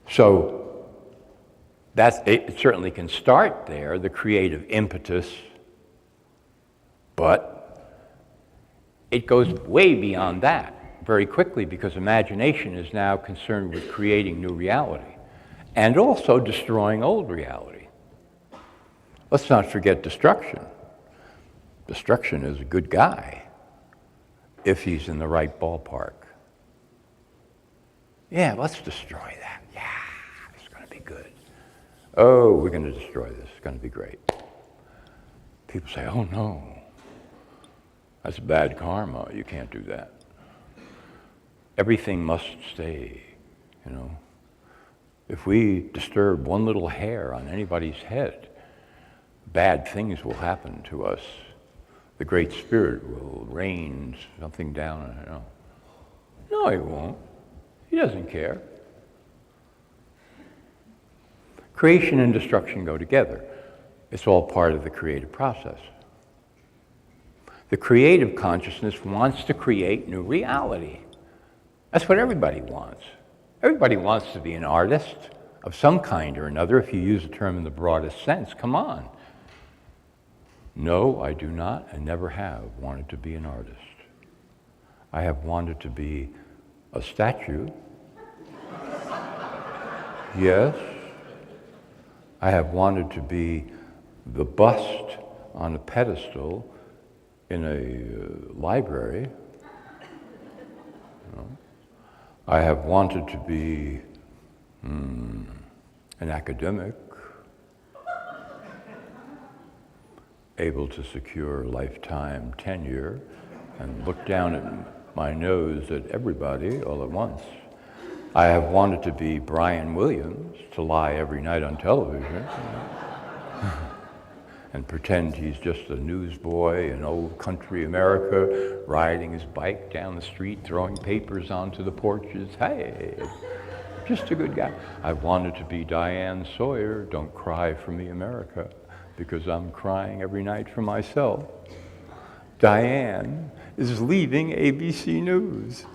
[SPEAKER 3] So it certainly can start there, the creative impetus, but it goes way beyond that very quickly because imagination is now concerned with creating new reality and also destroying old reality. Let's not forget destruction. Destruction is a good guy if he's in the right ballpark. Yeah, let's destroy that. Yeah, it's going to be good. Oh, we're going to destroy this. It's going to be great. People say, oh no, that's bad karma. You can't do that. Everything must stay, If we disturb one little hair on anybody's head, bad things will happen to us. The Great Spirit will rain something down. No, he won't. He doesn't care. Creation and destruction go together. It's all part of the creative process. The creative consciousness wants to create new reality. That's what everybody wants. Everybody wants to be an artist of some kind or another, if you use the term in the broadest sense. Come on. No, I do not and never have wanted to be an artist. I have wanted to be a statue. Yes. I have wanted to be the bust on a pedestal in a library. I have wanted to be an academic, able to secure lifetime tenure and look down at my nose at everybody all at once. I have wanted to be Brian Williams, to lie every night on television and pretend he's just a newsboy in old country America, riding his bike down the street, throwing papers onto the porches. Hey, just a good guy. I wanted to be Diane Sawyer, Don't Cry for Me, America, because I'm crying every night for myself. Diane is leaving ABC News.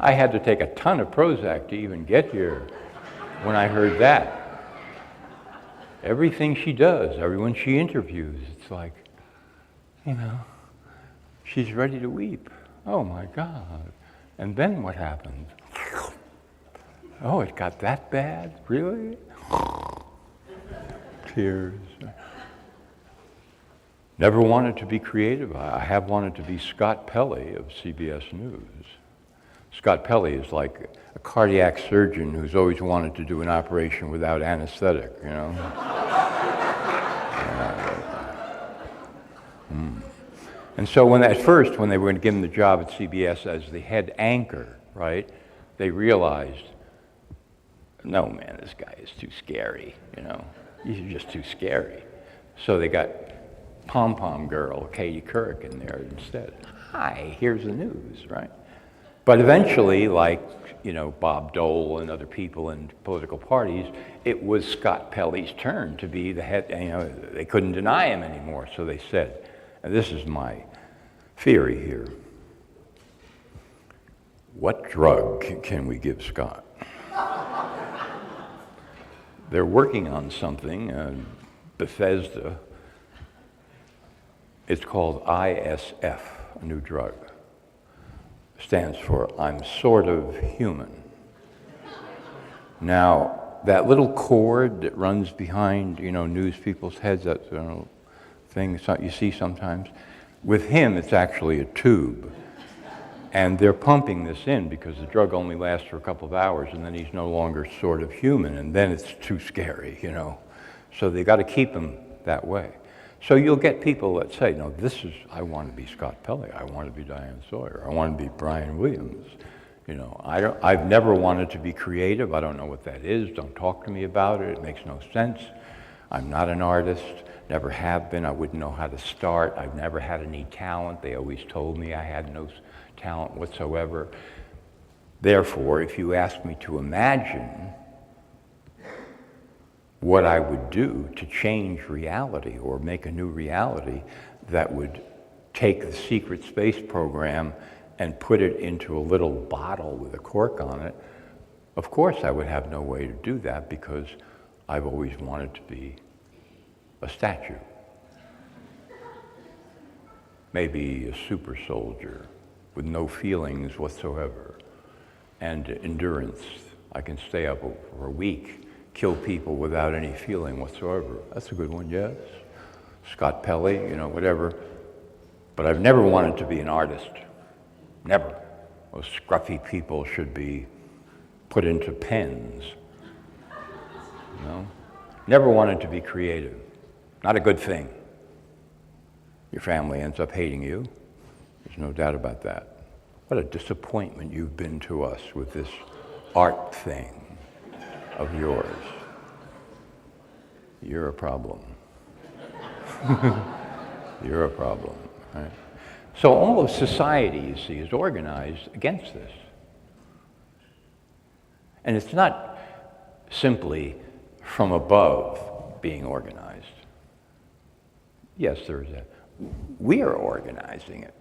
[SPEAKER 3] I had to take a ton of Prozac to even get here when I heard that. Everything she does, everyone she interviews, it's like, she's ready to weep. Oh my God. And then what happened? Oh, it got that bad? Really? Tears. Never wanted to be creative. I have wanted to be Scott Pelley of CBS News. Scott Pelley is like a cardiac surgeon who's always wanted to do an operation without anesthetic, And so at first, when they were going to give him the job at CBS as the head anchor, right, they realized, no, man, this guy is too scary, He's just too scary. So they got pom-pom girl, Katie Couric, in there instead. Hi, here's the news, right? But eventually, like, Bob Dole and other people in political parties, it was Scott Pelley's turn to be the head. They couldn't deny him anymore, so they said, and this is my theory here, what drug can we give Scott? they're working on something, Bethesda. It's called ISF, a new drug. Stands for I'm sort of human. Now, that little cord that runs behind, news people's heads, that thing you see sometimes, with him, it's actually a tube. And they're pumping this in because the drug only lasts for a couple of hours, and then he's no longer sort of human, and then it's too scary, So they got to keep him that way. So you'll get people that say, no, I want to be Scott Pelley, I want to be Diane Sawyer, I want to be Brian Williams. I've never wanted to be creative. I don't know what that is. Don't talk to me about it. It makes no sense. I'm not an artist, never have been. I wouldn't know how to start. I've never had any talent. They always told me I had no talent whatsoever. Therefore, if you ask me to imagine what I would do to change reality or make a new reality that would take the secret space program and put it into a little bottle with a cork on it, of course I would have no way to do that because I've always wanted to be a statue. Maybe a super soldier with no feelings whatsoever and endurance. I can stay up for a week, kill people without any feeling whatsoever. That's a good one, yes. Scott Pelley, whatever. But I've never wanted to be an artist. Never. Those scruffy people should be put into pens. Never wanted to be creative. Not a good thing. Your family ends up hating you. There's no doubt about that. What a disappointment you've been to us with this art thing of yours. You're a problem. You're a problem, right? So all of society, you see, is organized against this. And it's not simply from above being organized. Yes, there is that. We are organizing it.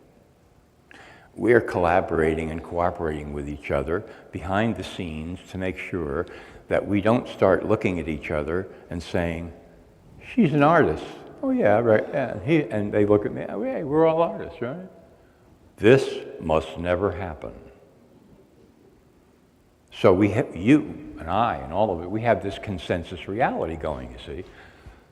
[SPEAKER 3] We are collaborating and cooperating with each other behind the scenes to make sure that we don't start looking at each other and saying, she's an artist. Oh yeah, right. Yeah. And they look at me, oh, yeah, we're all artists, right? This must never happen. So we have, you and I and all of it, we have this consensus reality going, you see.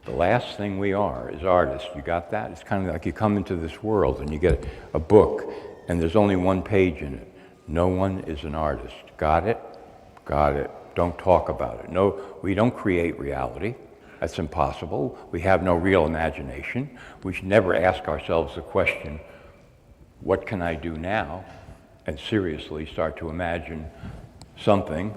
[SPEAKER 3] The last thing we are is artists. You got that? It's kind of like you come into this world and you get a book and there's only one page in it. No one is an artist. Got it? Got it. Don't talk about it. No, we don't create reality. That's impossible. We have no real imagination. We should never ask ourselves the question, what can I do now? And seriously start to imagine something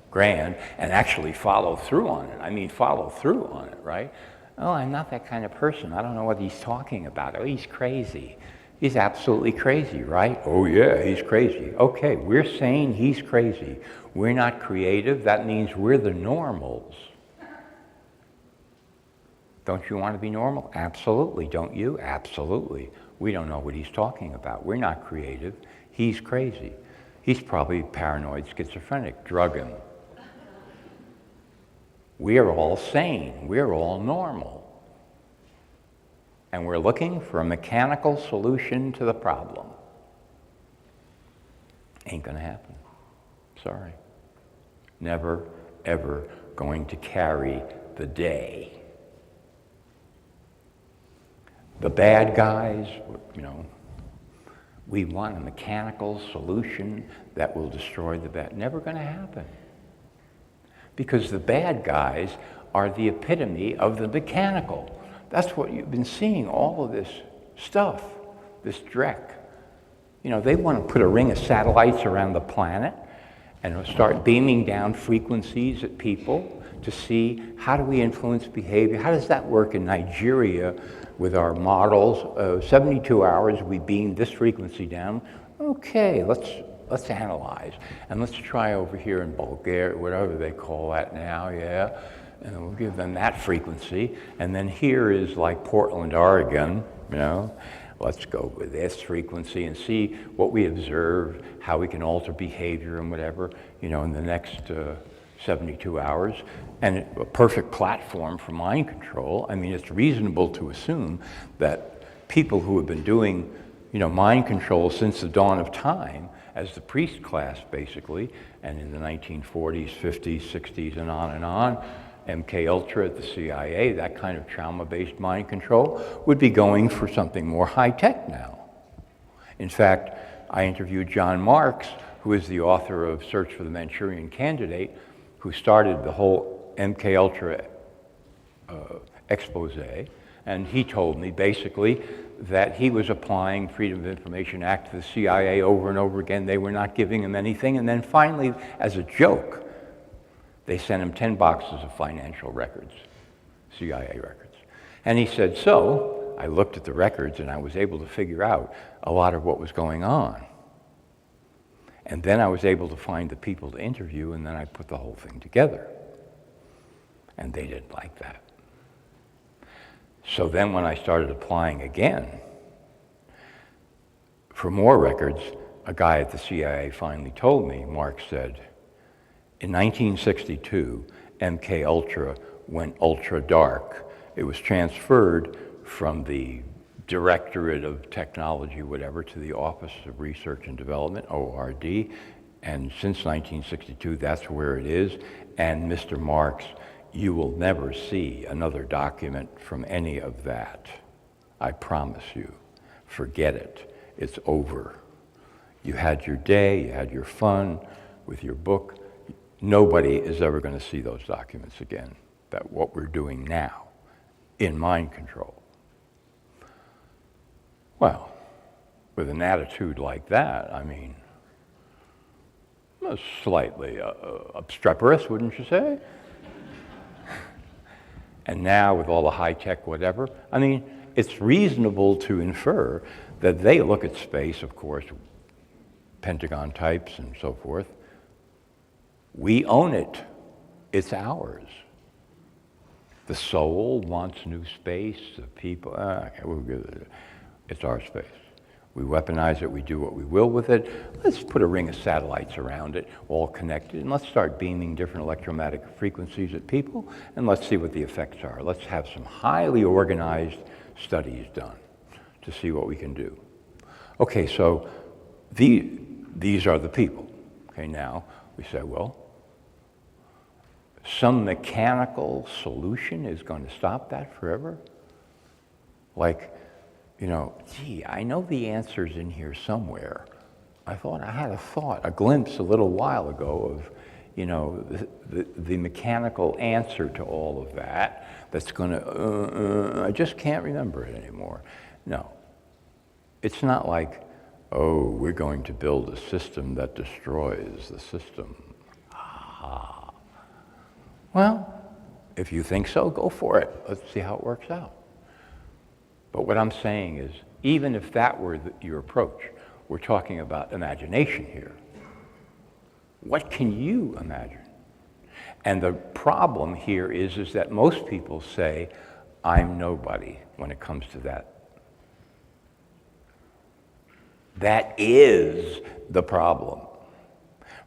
[SPEAKER 3] grand and actually follow through on it. I mean, follow through on it, right? Oh, I'm not that kind of person. I don't know what he's talking about. Oh, he's crazy. He's absolutely crazy, right? Oh, yeah, he's crazy. Okay, we're saying he's crazy. We're not creative. That means we're the normals. Don't you want to be normal? Absolutely. Don't you? Absolutely. We don't know what he's talking about. We're not creative. He's crazy. He's probably paranoid schizophrenic. Drug him. We are all sane. We're all normal. And we're looking for a mechanical solution to the problem. Ain't gonna happen. Sorry. Never, ever going to carry the day. The bad guys, we want a mechanical solution that will destroy the bad. Never gonna happen. Because the bad guys are the epitome of the mechanical. That's what you've been seeing, all of this stuff, this dreck. They want to put a ring of satellites around the planet and start beaming down frequencies at people to see how do we influence behavior. How does that work in Nigeria with our models? 72 hours, we beam this frequency down. Okay, let's analyze. And let's try over here in Bulgaria, whatever they call that now, yeah. And we'll give them that frequency. And then here is like Portland, Oregon, let's go with this frequency and see what we observe, how we can alter behavior and whatever, in the next 72 hours, and a perfect platform for mind control. I mean, it's reasonable to assume that people who have been doing, mind control since the dawn of time, as the priest class basically, and in the 1940s, 50s, 60s, and on, MK Ultra at the CIA, that kind of trauma-based mind control, would be going for something more high-tech now. In fact, I interviewed John Marks, who is the author of Search for the Manchurian Candidate, who started the whole MK Ultra expose, and he told me basically that he was applying Freedom of Information Act to the CIA over and over again. They were not giving him anything, and then finally, as a joke, they sent him 10 boxes of financial records, CIA records. And he said, so I looked at the records and I was able to figure out a lot of what was going on. And then I was able to find the people to interview, and then I put the whole thing together. And they didn't like that. So then when I started applying again for more records, a guy at the CIA finally told me, Mark said, in 1962, MK Ultra went ultra dark. It was transferred from the Directorate of Technology, whatever, to the Office of Research and Development, ORD, and since 1962, that's where it is. And Mr. Marks, you will never see another document from any of that. I promise you. Forget it. It's over. You had your day, you had your fun with your book. Nobody is ever going to see those documents again, that what we're doing now in mind control. Well, with an attitude like that, I mean, slightly obstreperous, wouldn't you say? And now with all the high-tech whatever, I mean, it's reasonable to infer that they look at space, of course, Pentagon types and so forth. We own it. It's ours. The soul wants new space. The people, it's our space. We weaponize it. We do what we will with it. Let's put a ring of satellites around it, all connected, and let's start beaming different electromagnetic frequencies at people, and let's see what the effects are. Let's have some highly organized studies done to see what we can do. Okay, so these are the people. Okay, now we say, well, some mechanical solution is going to stop that forever? Like, gee, I know the answer's in here somewhere. I had a glimpse a little while ago of, the mechanical answer to all of that that's going to, I just can't remember it anymore. No, it's not like, oh, we're going to build a system that destroys the system. Well, if you think so, go for it. Let's see how it works out. But what I'm saying is, even if that were your approach, we're talking about imagination here. What can you imagine? And the problem here is that most people say, I'm nobody when it comes to that. That is the problem.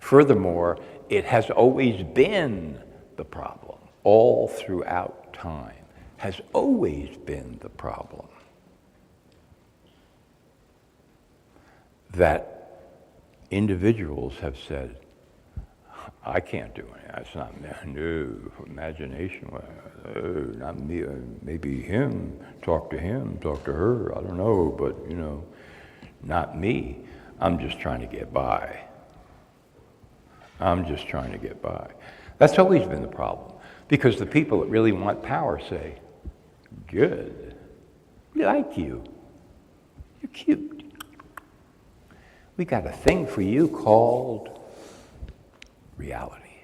[SPEAKER 3] Furthermore, it has always been the problem, all throughout time, has always been the problem. That individuals have said, I can't do it. That's not no imagination. Not me. Maybe him. Talk to him. Talk to her. I don't know, but not me. I'm just trying to get by. I'm just trying to get by. That's always been the problem, because the people that really want power say, good. We like you. You're cute. We got a thing for you called reality.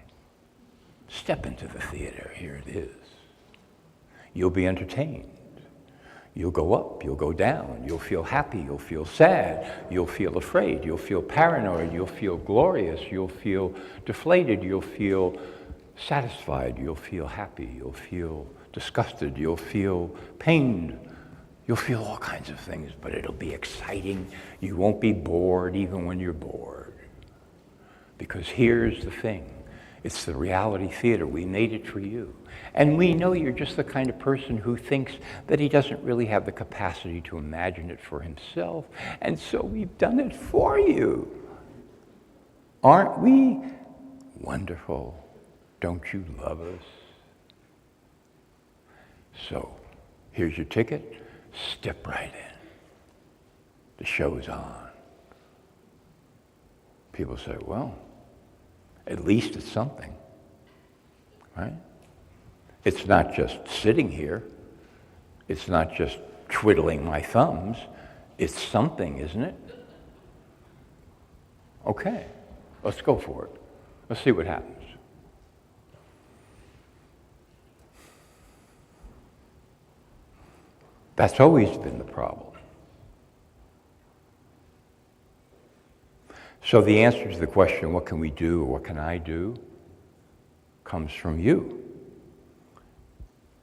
[SPEAKER 3] Step into the theater. Here it is. You'll be entertained. You'll go up, you'll go down, you'll feel happy, you'll feel sad, you'll feel afraid, you'll feel paranoid, you'll feel glorious, you'll feel deflated, you'll feel satisfied, you'll feel happy, you'll feel disgusted, you'll feel pained. You'll feel all kinds of things, but it'll be exciting. You won't be bored even when you're bored. Because here's the thing. It's the reality theater. We made it for you. And we know you're just the kind of person who thinks that he doesn't really have the capacity to imagine it for himself. And so we've done it for you. Aren't we wonderful? Don't you love us? So, here's your ticket. Step right in. The show's on. People say, well, at least it's something, right? It's not just sitting here. It's not just twiddling my thumbs. It's something, isn't it? Okay, let's go for it. Let's see what happens. That's always been the problem. So the answer to the question, what can we do or what can I do, comes from you.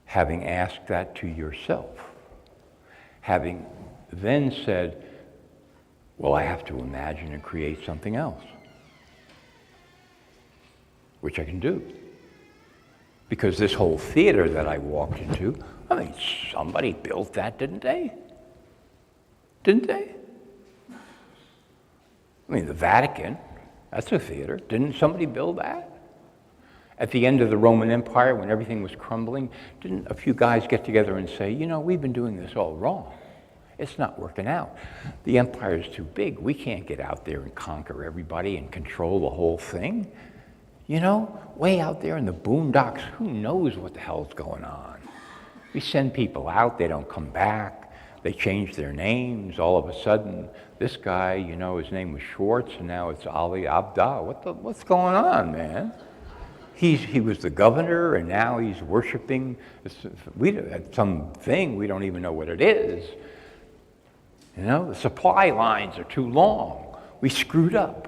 [SPEAKER 3] Having asked that to yourself. Having then said, well, I have to imagine and create something else, which I can do. Because this whole theater that I walked into, I mean, somebody built that, didn't they? Didn't they? I mean, the Vatican, that's a theater. Didn't somebody build that? At the end of the Roman Empire, when everything was crumbling, didn't a few guys get together and say, you know, we've been doing this all wrong. It's not working out. The empire is too big. We can't get out there and conquer everybody and control the whole thing. You know, way out there in the boondocks, who knows what the hell's going on? We send people out, they don't come back. They change their names. All of a sudden, this guy, you know, his name was Schwartz, and now it's Ali Abdah. What's going on, man? He was the governor, and now he's worshiping something. We don't even know what it is. You know, the supply lines are too long. We screwed up.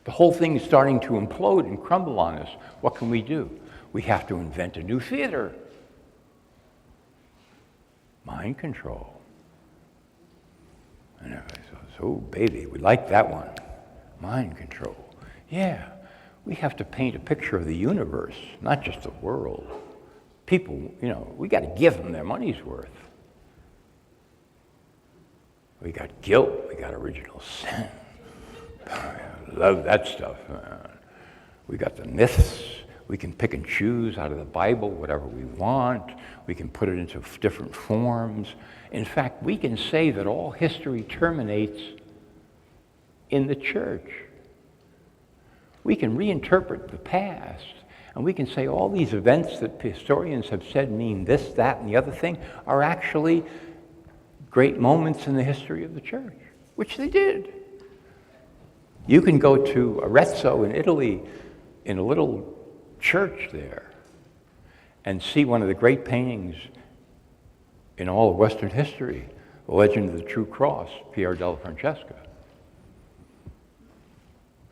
[SPEAKER 3] The whole thing is starting to implode and crumble on us. What can we do? We have to invent a new theater. Mind control. And everybody says, oh, baby, we like that one. Mind control. Yeah, we have to paint a picture of the universe, not just the world. People, you know, we got to give them their money's worth. We got guilt, we got original sin. I love that stuff. We got the myths. We can pick and choose out of the Bible whatever we want. We can put it into different forms. In fact, we can say that all history terminates in the church. We can reinterpret the past, and we can say all these events that historians have said mean this, that, and the other thing are actually great moments in the history of the church, which they did. You can go to Arezzo in Italy, in a little church there, and see one of the great paintings in all of Western history, The Legend of the True Cross, Pier della Francesca.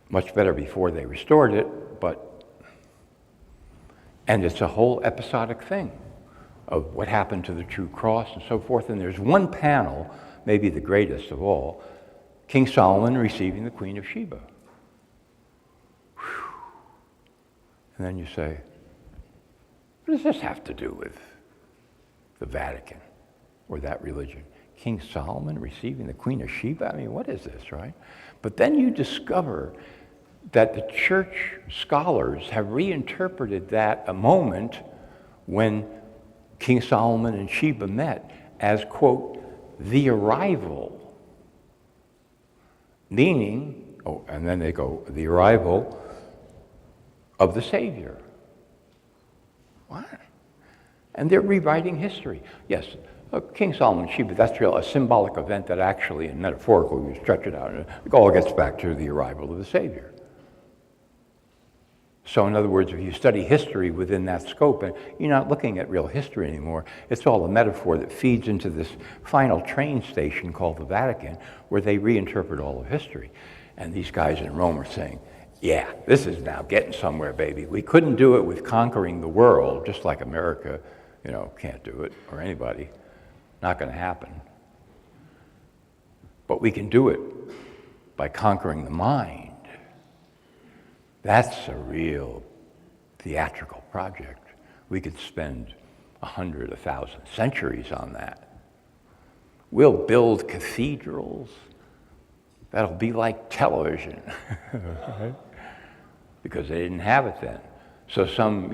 [SPEAKER 3] Much better before they restored it, and it's a whole episodic thing of what happened to the True Cross and so forth. And there's one panel, maybe the greatest of all, King Solomon receiving the Queen of Sheba. Whew. And then you say, what does this have to do with the Vatican or that religion? King Solomon receiving the Queen of Sheba? I mean, what is this, right? But then you discover that the church scholars have reinterpreted that a moment when King Solomon and Sheba met as, quote, the arrival. Meaning, and then they go, the arrival of the Savior. What? And they're rewriting history. Yes, King Solomon and Sheba, that's a symbolic event that actually, and metaphorically, we stretch it out. It all gets back to the arrival of the Savior. So in other words, if you study history within that scope, and you're not looking at real history anymore, it's all a metaphor that feeds into this final train station called the Vatican, where they reinterpret all of history. And these guys in Rome are saying, yeah, this is now getting somewhere, baby. We couldn't do it with conquering the world, just like America, you know, can't do it, or anybody. Not going to happen. But we can do it by conquering the mind. That's a real theatrical project. We could spend 100, 1,000 centuries on that. We'll build cathedrals. That'll be like television, right? Because they didn't have it then. So some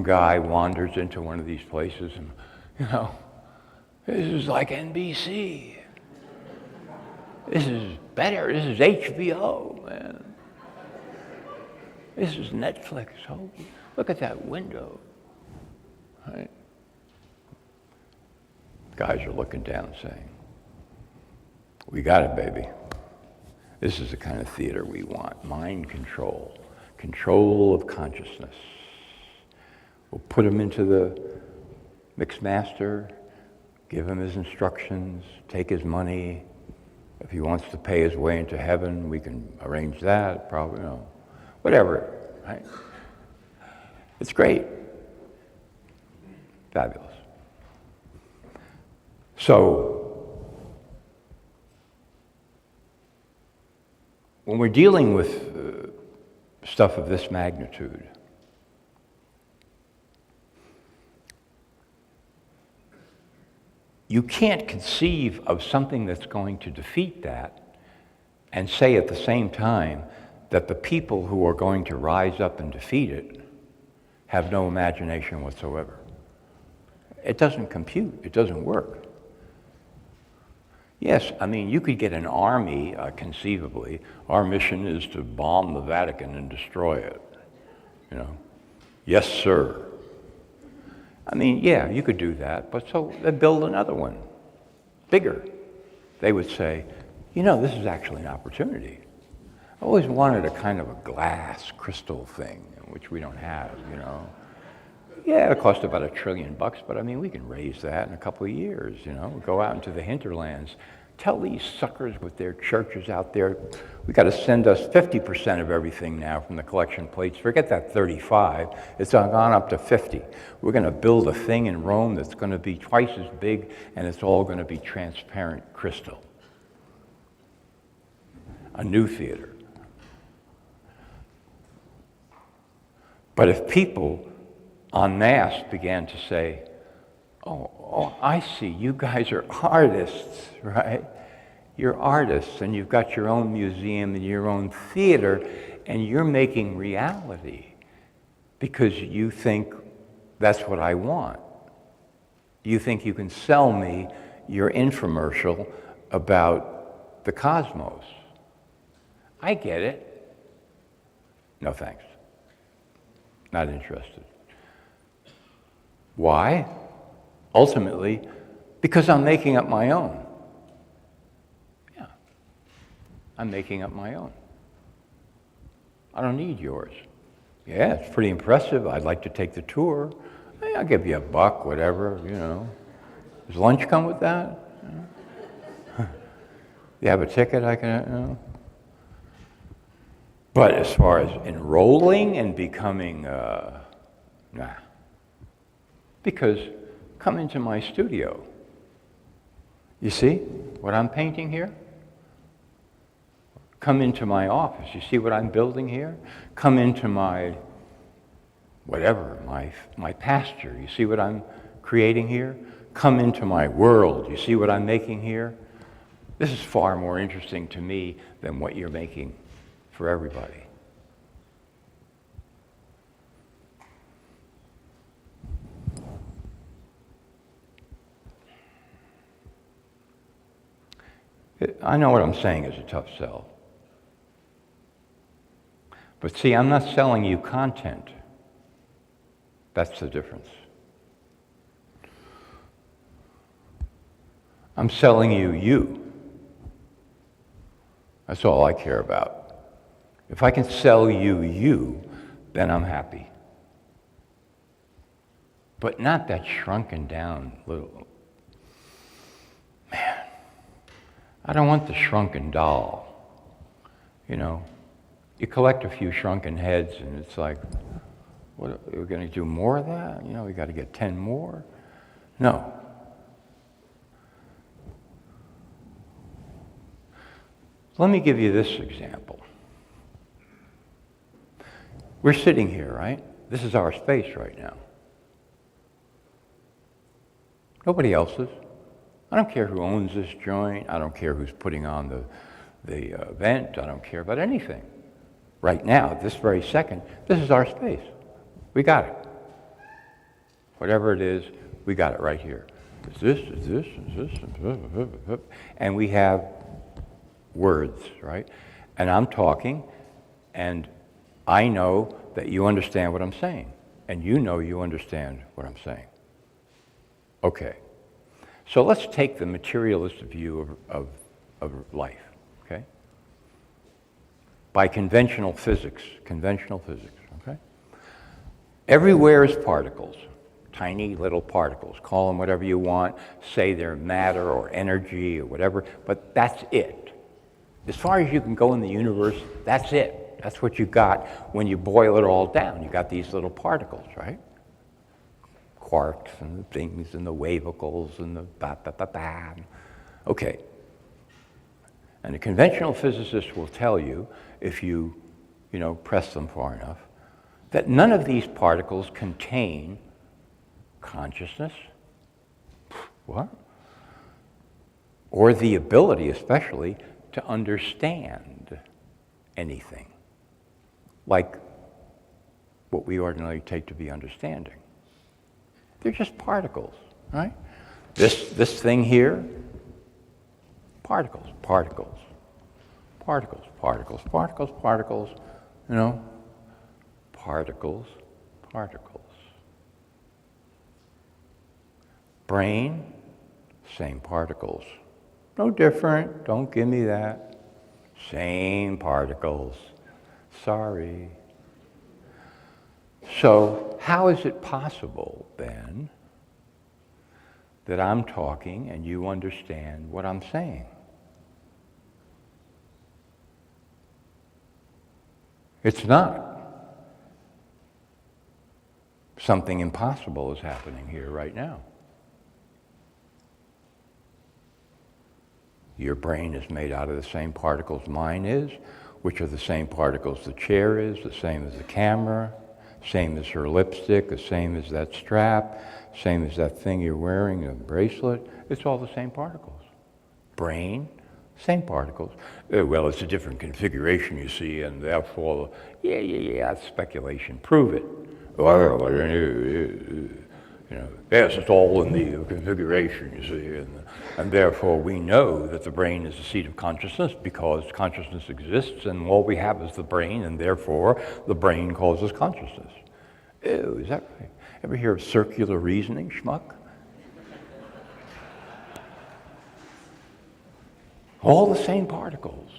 [SPEAKER 3] guy wanders into one of these places and, this is like NBC. This is better. This is HBO, man. This is Netflix. Oh, look at that window. Right? Guys are looking down saying, we got it, baby. This is the kind of theater we want. Mind control. Control of consciousness. We'll put him into the mix master, give him his instructions, take his money. If he wants to pay his way into heaven, we can arrange that, probably, whatever, right? It's great. Fabulous. So, when we're dealing with stuff of this magnitude, you can't conceive of something that's going to defeat that and say at the same time that the people who are going to rise up and defeat it have no imagination whatsoever. It doesn't compute. It doesn't work. Yes, I mean, you could get an army, conceivably. Our mission is to bomb the Vatican and destroy it. Yes, sir. I mean, yeah, you could do that, but so they build another one, bigger. They would say, this is actually an opportunity. I always wanted a kind of a glass crystal thing, which we don't have, Yeah, it cost about $1 trillion, but I mean, we can raise that in a couple of years, Go out into the hinterlands. Tell these suckers with their churches out there, we got to send us 50% of everything now from the collection plates. Forget that 35. It's gone up to 50. We're going to build a thing in Rome that's going to be twice as big, and it's all going to be transparent crystal. A new theater. But if people en masse began to say, oh, I see, you guys are artists, right? You're artists, and you've got your own museum and your own theater, and you're making reality because you think that's what I want. You think you can sell me your infomercial about the cosmos. I get it. No thanks. Not interested. Why? Ultimately, because I'm making up my own. Yeah. I'm making up my own. I don't need yours. Yeah, it's pretty impressive. I'd like to take the tour. Hey, I'll give you $1, whatever, Does lunch come with that? You have a ticket I can, But as far as enrolling and becoming, nah. Because come into my studio. You see what I'm painting here? Come into my office. You see what I'm building here? Come into my, whatever, my pasture. You see what I'm creating here? Come into my world. You see what I'm making here? This is far more interesting to me than what you're making for everybody. I know what I'm saying is a tough sell. But see, I'm not selling you content. That's the difference. I'm selling you you. That's all I care about. If I can sell you you, then I'm happy. But not that shrunken down little... Man, I don't want the shrunken doll. You collect a few shrunken heads and it's like, what, we're going to do more of that? We got to get 10 more? No. Let me give you this example. We're sitting here, right? This is our space right now. Nobody else's. I don't care who owns this joint. I don't care who's putting on the event. I don't care about anything. Right now, this very second, this is our space. We got it. Whatever it is, we got it right here. Is this, and we have words, right? And I'm talking, and I know that you understand what I'm saying, and you know you understand what I'm saying. Okay. So let's take the materialist view of life, okay? By conventional physics, okay? Everywhere is particles, tiny little particles. Call them whatever you want, say they're matter or energy or whatever, but that's it. As far as you can go in the universe, that's it. That's what you got when you boil it all down. You got these little particles, right? Quarks and the things and the wavicles and the ba-ba-ba-ba. Okay. And a conventional physicist will tell you, if you press them far enough, that none of these particles contain consciousness. What? Or the ability, especially, to understand anything, like what we ordinarily take to be understanding. They're just particles, right? This thing here, particles, particles, particles, particles, particles, particles, particles, particles. Brain, same particles. No different, don't give me that. Same particles. Sorry. So how is it possible, then, that I'm talking and you understand what I'm saying? It's not. Something impossible is happening here right now. Your brain is made out of the same particles mine is, which are the same particles the chair is, the same as the camera, same as her lipstick, the same as that strap, same as that thing you're wearing, a bracelet. It's all the same particles. Brain, same particles. Well, it's a different configuration, you see, and therefore, yeah, that's speculation. Prove it. Yes, it's all in the configuration, you see, and therefore we know that the brain is the seat of consciousness because consciousness exists, and all we have is the brain, and therefore the brain causes consciousness. Ew, is that right? Ever hear of circular reasoning, schmuck? All the same particles.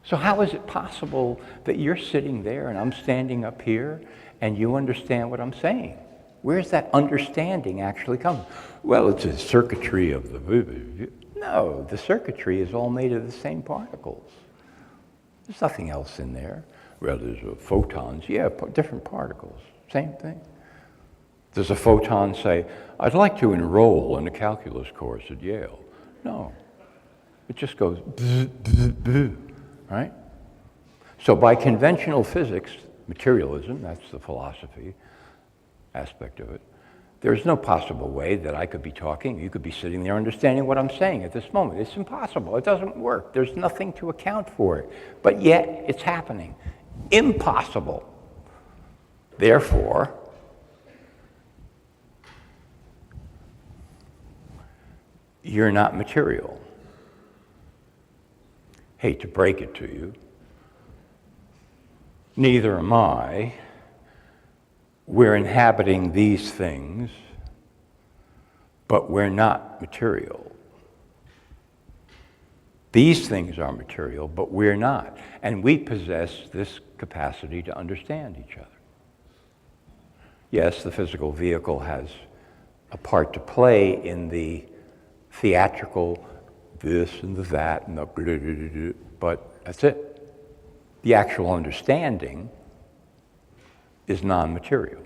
[SPEAKER 3] So how is it possible that you're sitting there and I'm standing up here and you understand what I'm saying? Where's that understanding actually come? Well, it's a circuitry of the... No, the circuitry is all made of the same particles. There's nothing else in there. Well, there's photons. Yeah, different particles. Same thing. Does a photon say, I'd like to enroll in a calculus course at Yale? No. It just goes, bzz, bzz, bzz, right? So by conventional physics, materialism, that's the philosophy aspect of it, there's no possible way that I could be talking, you could be sitting there understanding what I'm saying at this moment. It's impossible. It doesn't work. There's nothing to account for it. But yet, it's happening. Impossible. Therefore, you're not material. Hate to break it to you. Neither am I. We're inhabiting these things, but we're not material. These things are material, but we're not. And we possess this capacity to understand each other. Yes, the physical vehicle has a part to play in the theatrical this and the that and the but that's it. The actual understanding is non-material.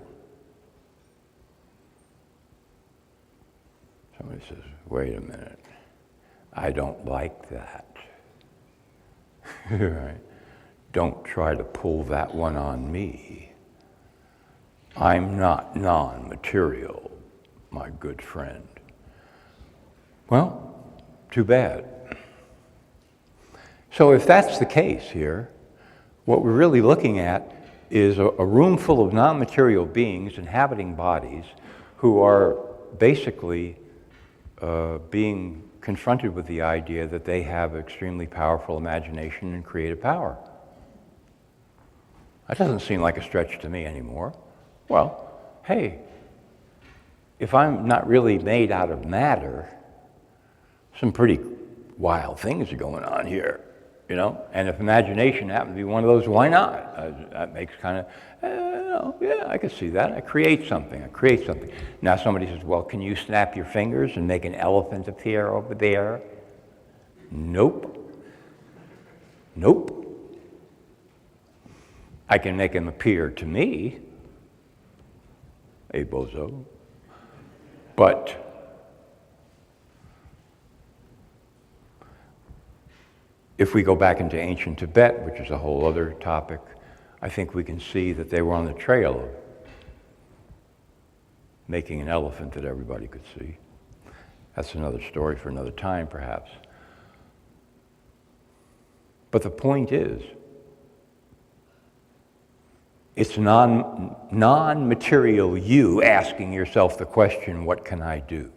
[SPEAKER 3] Somebody says, wait a minute, I don't like that. Right? Don't try to pull that one on me. I'm not non-material, my good friend. Well, too bad. So if that's the case here, what we're really looking at is a room full of non-material beings inhabiting bodies who are basically being confronted with the idea that they have extremely powerful imagination and creative power. That doesn't seem like a stretch to me anymore. Well, hey, if I'm not really made out of matter, some pretty wild things are going on here, you know? And if imagination happens to be one of those, why not? That makes kind of, yeah, I can see that. I create something. Now somebody says, well, can you snap your fingers and make an elephant appear over there? Nope. I can make him appear to me, a bozo, but if we go back into ancient Tibet, which is a whole other topic, I think we can see that they were on the trail of making an elephant that everybody could see. That's another story for another time, perhaps. But the point is, it's non-material you asking yourself the question, what can I do?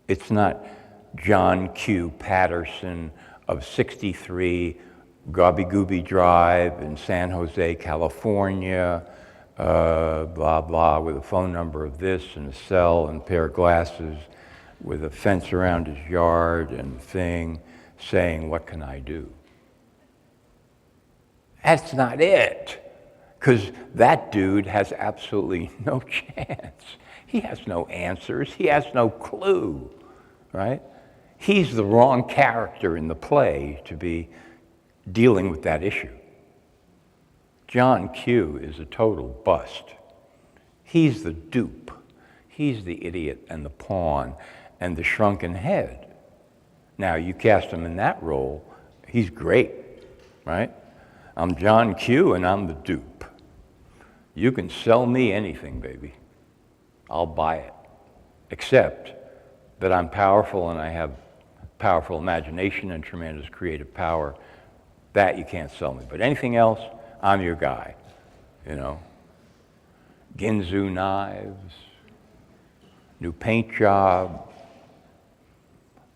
[SPEAKER 3] It's not John Q. Patterson of 63 Gobby Gooby Drive in San Jose, California, blah, blah, with a phone number of this and a cell and a pair of glasses with a fence around his yard and thing saying, what can I do? That's not it. Because that dude has absolutely no chance. He has no answers. He has no clue, right? He's the wrong character in the play to be dealing with that issue. John Q is a total bust. He's the dupe. He's the idiot and the pawn and the shrunken head. Now, you cast him in that role, he's great, right? I'm John Q and I'm the dupe. You can sell me anything, baby. I'll buy it. Except that I'm powerful and I have powerful imagination and tremendous creative power. That you can't sell me. But anything else, I'm your guy, you know. Ginzu knives, new paint job,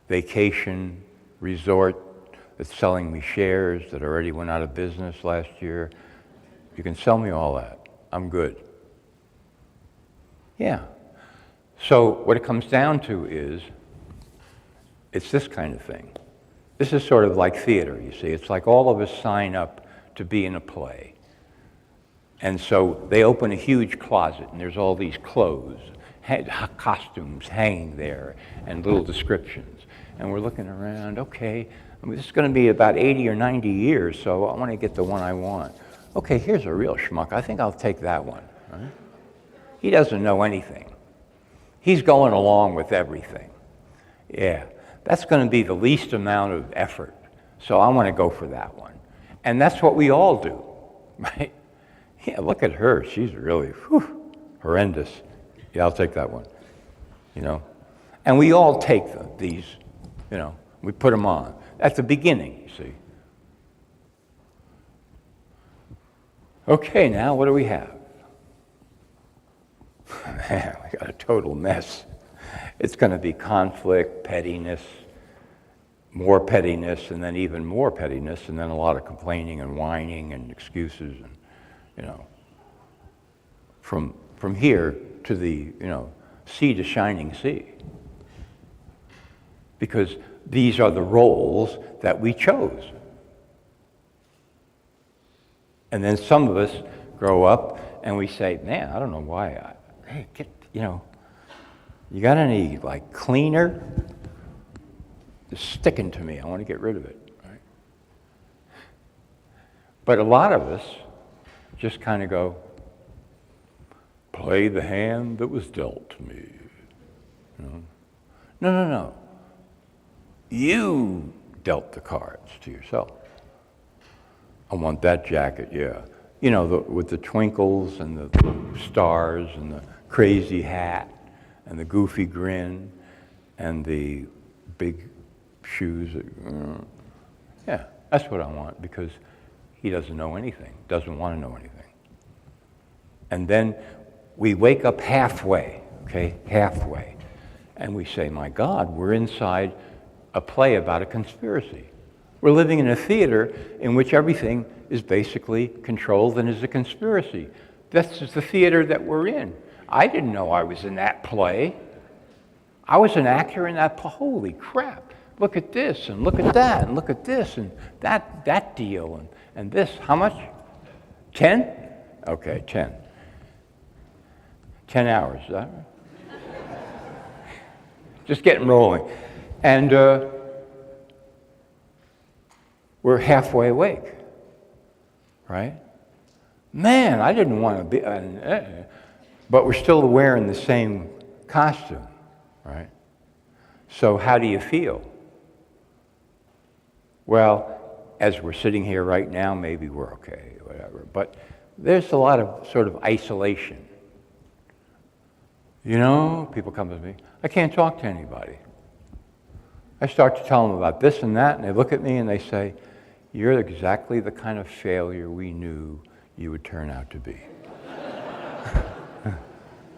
[SPEAKER 3] vacation resort that's selling me shares that already went out of business last year. You can sell me all that. I'm good. Yeah. So what it comes down to is, it's this kind of thing. This is sort of like theater, you see. It's like all of us sign up to be in a play. And so they open a huge closet, and there's all these clothes, costumes hanging there, and little descriptions. And we're looking around, okay, I mean, this is going to be about 80 or 90 years, so I want to get the one I want. Okay, here's a real schmuck. I think I'll take that one. Right? He doesn't know anything. He's going along with everything. Yeah, that's going to be the least amount of effort. So I want to go for that one. And that's what we all do, right? Yeah, look at her. She's really horrendous. Yeah, I'll take that one, you know. And we all take these, you know, we put them on. At the beginning, you see. Okay, now what do we have? Man, we got a total mess. It's going to be conflict, pettiness, more pettiness, and then even more pettiness, and then a lot of complaining and whining and excuses, and you know, from here to the, you know, sea to shining sea. Because these are the roles that we chose. And then some of us grow up and we say, man, I don't know why. You know, you got any like cleaner? It's sticking to me. I want to get rid of it. Right? But a lot of us just kind of go, play the hand that was dealt to me. You know? No. You dealt the cards to yourself. I want that jacket, yeah. You know, with the twinkles and the stars and the crazy hat and the goofy grin and the big shoes. Yeah, that's what I want, because he doesn't know anything, doesn't want to know anything. And then we wake up halfway, okay, halfway, and we say, my God, we're inside a play about a conspiracy. We're living in a theater in which everything is basically controlled and is a conspiracy. This is the theater that we're in. I didn't know I was in that play. I was an actor in that play. Holy crap. Look at this, and look at that, and look at this, and that deal, and this. How much? 10? Okay, 10. 10 hours, is that right? Just getting rolling. And we're halfway awake, right? Man, I didn't want to be, but we're still wearing the same costume, right? So how do you feel? Well, as we're sitting here right now, maybe we're okay, whatever. But there's a lot of sort of isolation. You know, people come to me, I can't talk to anybody. I start to tell them about this and that, and they look at me and they say, you're exactly the kind of failure we knew you would turn out to be.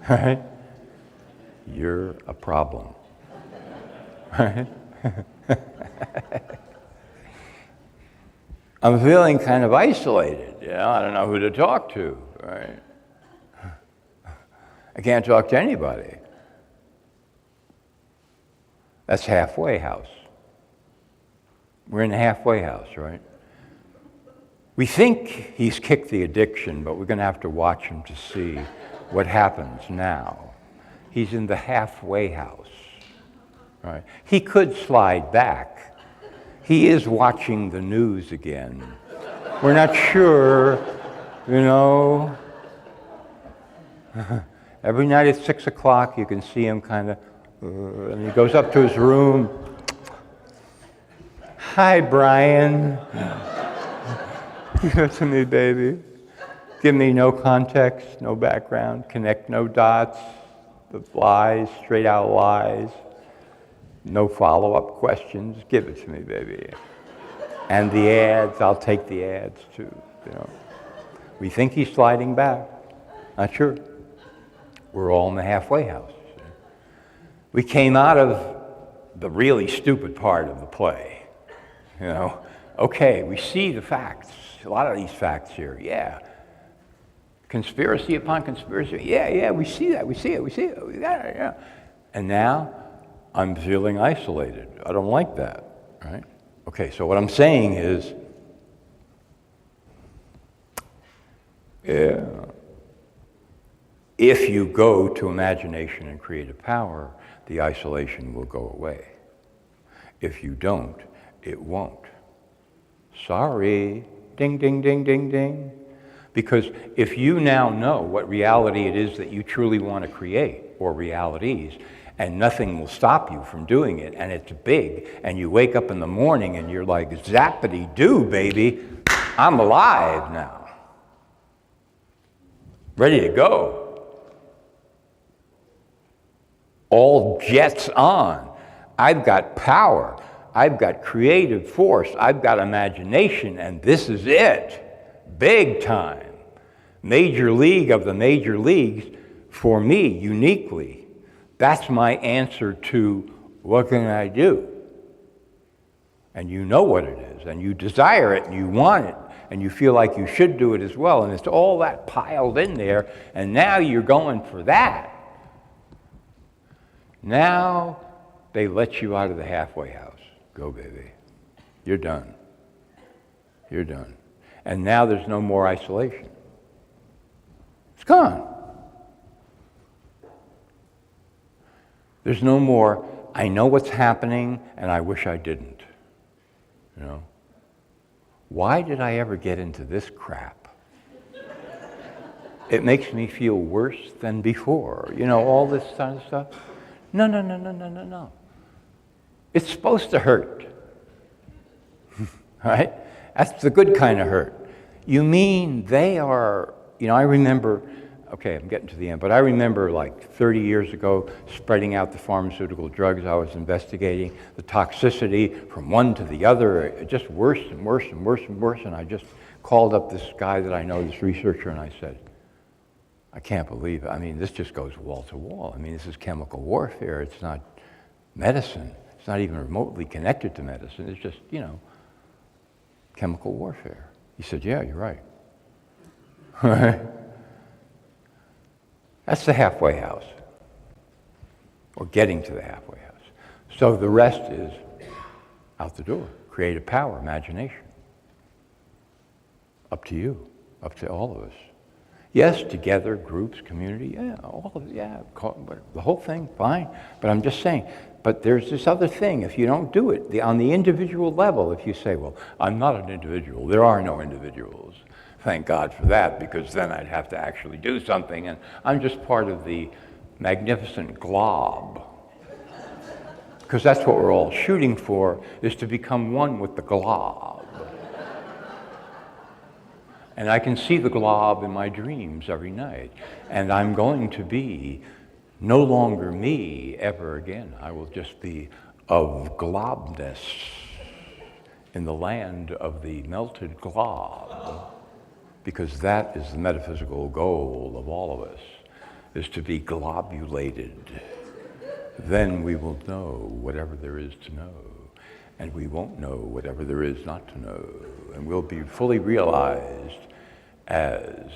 [SPEAKER 3] Right? You're a problem. Right? I'm feeling kind of isolated. You know, I don't know who to talk to. Right? I can't talk to anybody. That's halfway house. We're in the halfway house, right? We think he's kicked the addiction, but we're going to have to watch him to see what happens now. He's in the halfway house, right? He could slide back. He is watching the news again. We're not sure, you know. Every night at 6 o'clock, you can see him kind of, and he goes up to his room. Hi, Brian. Give it to me, baby. Give me no context, no background, connect no dots, the lies, straight out lies, no follow-up questions. Give it to me, baby. And the ads, I'll take the ads too. You know, we think he's sliding back. Not sure. We're all in the halfway house. We came out of the really stupid part of the play. You know, okay, we see the facts. A lot of these facts here, yeah. Conspiracy upon conspiracy, yeah, we see that, we see it, we got it, yeah. And now, I'm feeling isolated. I don't like that, right? Okay, so what I'm saying is, yeah, if you go to imagination and creative power, the isolation will go away. If you don't, it won't. Sorry, ding, ding, ding, ding, ding. Because if you now know what reality it is that you truly want to create, or realities, and nothing will stop you from doing it, and it's big, and you wake up in the morning and you're like, zappity-doo, baby, I'm alive now. Ready to go. All jets on. I've got power. I've got creative force. I've got imagination, and this is it. Big time. Major league of the major leagues for me, uniquely. That's my answer to what can I do? And you know what it is, and you desire it, and you want it, and you feel like you should do it as well, and it's all that piled in there, and now you're going for that. Now they let you out of the halfway house. Go, baby. You're done. You're done. And now there's no more isolation. It's gone. There's no more, I know what's happening and I wish I didn't. You know? Why did I ever get into this crap? It makes me feel worse than before. You know, all this kind of stuff. No. It's supposed to hurt. Right? That's the good kind of hurt. You mean they are, I remember, okay, I'm getting to the end, but I remember like 30 years ago spreading out the pharmaceutical drugs I was investigating, the toxicity from one to the other, it just worse and worse and worse and worse, and I just called up this guy that I know, this researcher, and I said, I can't believe it. I mean, this just goes wall to wall. I mean, this is chemical warfare. It's not medicine. It's not even remotely connected to medicine. It's just, chemical warfare. He said, yeah, you're right. That's the halfway house, or getting to the halfway house. So the rest is out the door. Creative power, imagination. Up to you, up to all of us. Yes, together, groups, community, yeah, all of it, yeah, the whole thing, fine. But I'm just saying, but there's this other thing. If you don't do it, on the individual level, if you say, well, I'm not an individual, there are no individuals. Thank God for that, because then I'd have to actually do something, and I'm just part of the magnificent glob. Because that's what we're all shooting for, is to become one with the glob. And I can see the glob in my dreams every night. And I'm going to be no longer me ever again. I will just be of globness in the land of the melted glob. Because that is the metaphysical goal of all of us, is to be globulated. Then we will know whatever there is to know. And we won't know whatever there is not to know. And we'll be fully realized as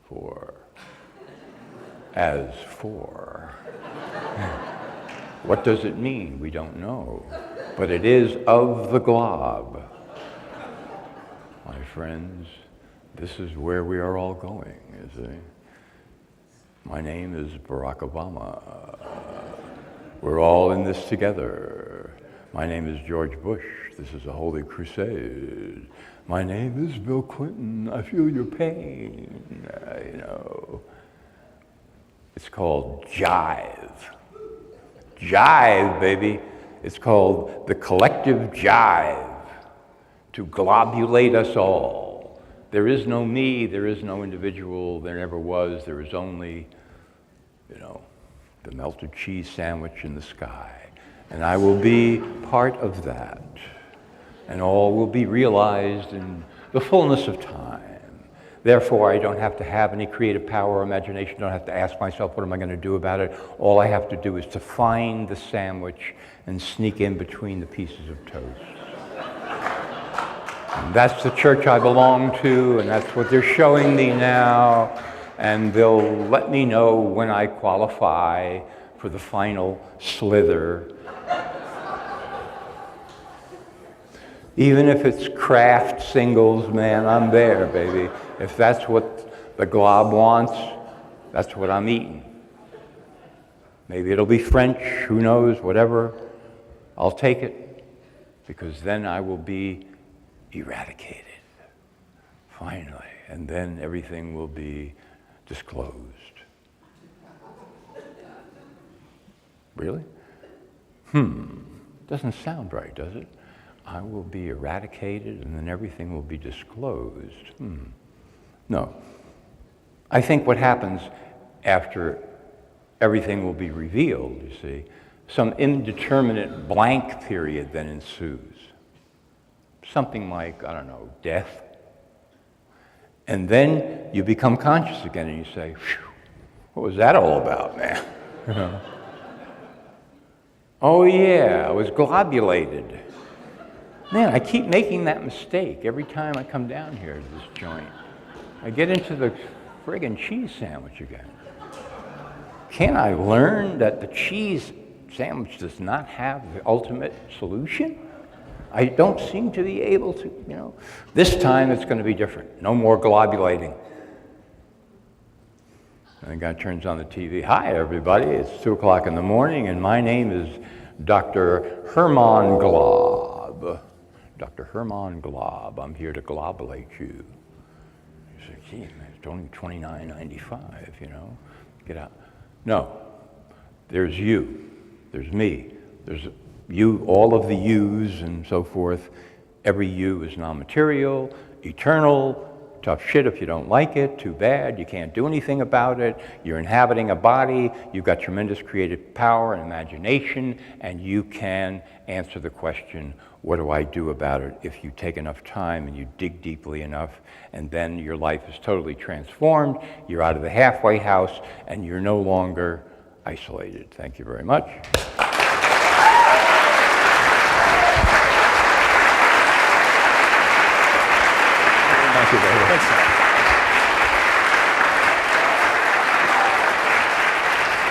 [SPEAKER 3] for. What does it mean? We don't know. But it is of the glob. My friends, this is where we are all going, you see. My name is Barack Obama. We're all in this together. My name is George Bush. This is a holy crusade. My name is Bill Clinton. I feel your pain. It's called jive. Jive, baby. It's called the collective jive, to globulate us all. There is no me, there is no individual, there never was, there is only, the melted cheese sandwich in the sky. And I will be part of that. And all will be realized in the fullness of time. Therefore, I don't have to have any creative power or imagination, don't have to ask myself, what am I going to do about it? All I have to do is to find the sandwich and sneak in between the pieces of toast. And that's the church I belong to, and that's what they're showing me now. And they'll let me know when I qualify for the final slither. Even if it's craft singles, man, I'm there, baby. If that's what the glob wants, that's what I'm eating. Maybe it'll be French, who knows, whatever. I'll take it, because then I will be eradicated, finally, and then everything will be disclosed. Really? Doesn't sound right, does it? I will be eradicated and then everything will be disclosed. No. I think what happens after everything will be revealed, you see, some indeterminate blank period then ensues. Something like, I don't know, death. And then you become conscious again and you say, phew, what was that all about, man? Oh yeah, I was globulated. Man, I keep making that mistake every time I come down here to this joint. I get into the friggin' cheese sandwich again. Can't I learn that the cheese sandwich does not have the ultimate solution? I don't seem to be able to, This time it's going to be different. No more globulating. And the guy turns on the TV. Hi, everybody. It's 2 o'clock in the morning, and my name is Dr. Hermann Glob. Dr. Hermann Glob. I'm here to globulate you. You say, gee, man, it's only $29.95, Get out. No. There's you. There's me. There's you, all of the yous and so forth, Every you is non-material, eternal, tough shit if you don't like it, too bad, you can't do anything about it, you're inhabiting a body, you've got tremendous creative power and imagination, and you can answer the question, what do I do about it, if you take enough time and you dig deeply enough, and then your life is totally transformed, you're out of the halfway house, and you're no longer isolated. Thank you very much. Thank you very much.
[SPEAKER 2] Thanks.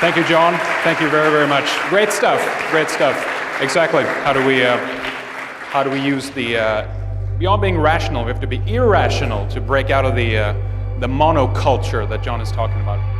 [SPEAKER 2] Thank you, John. Thank you very, very much. Great stuff. Great stuff. Exactly. How do we use the beyond being rational? We have to be irrational to break out of the monoculture that John is talking about.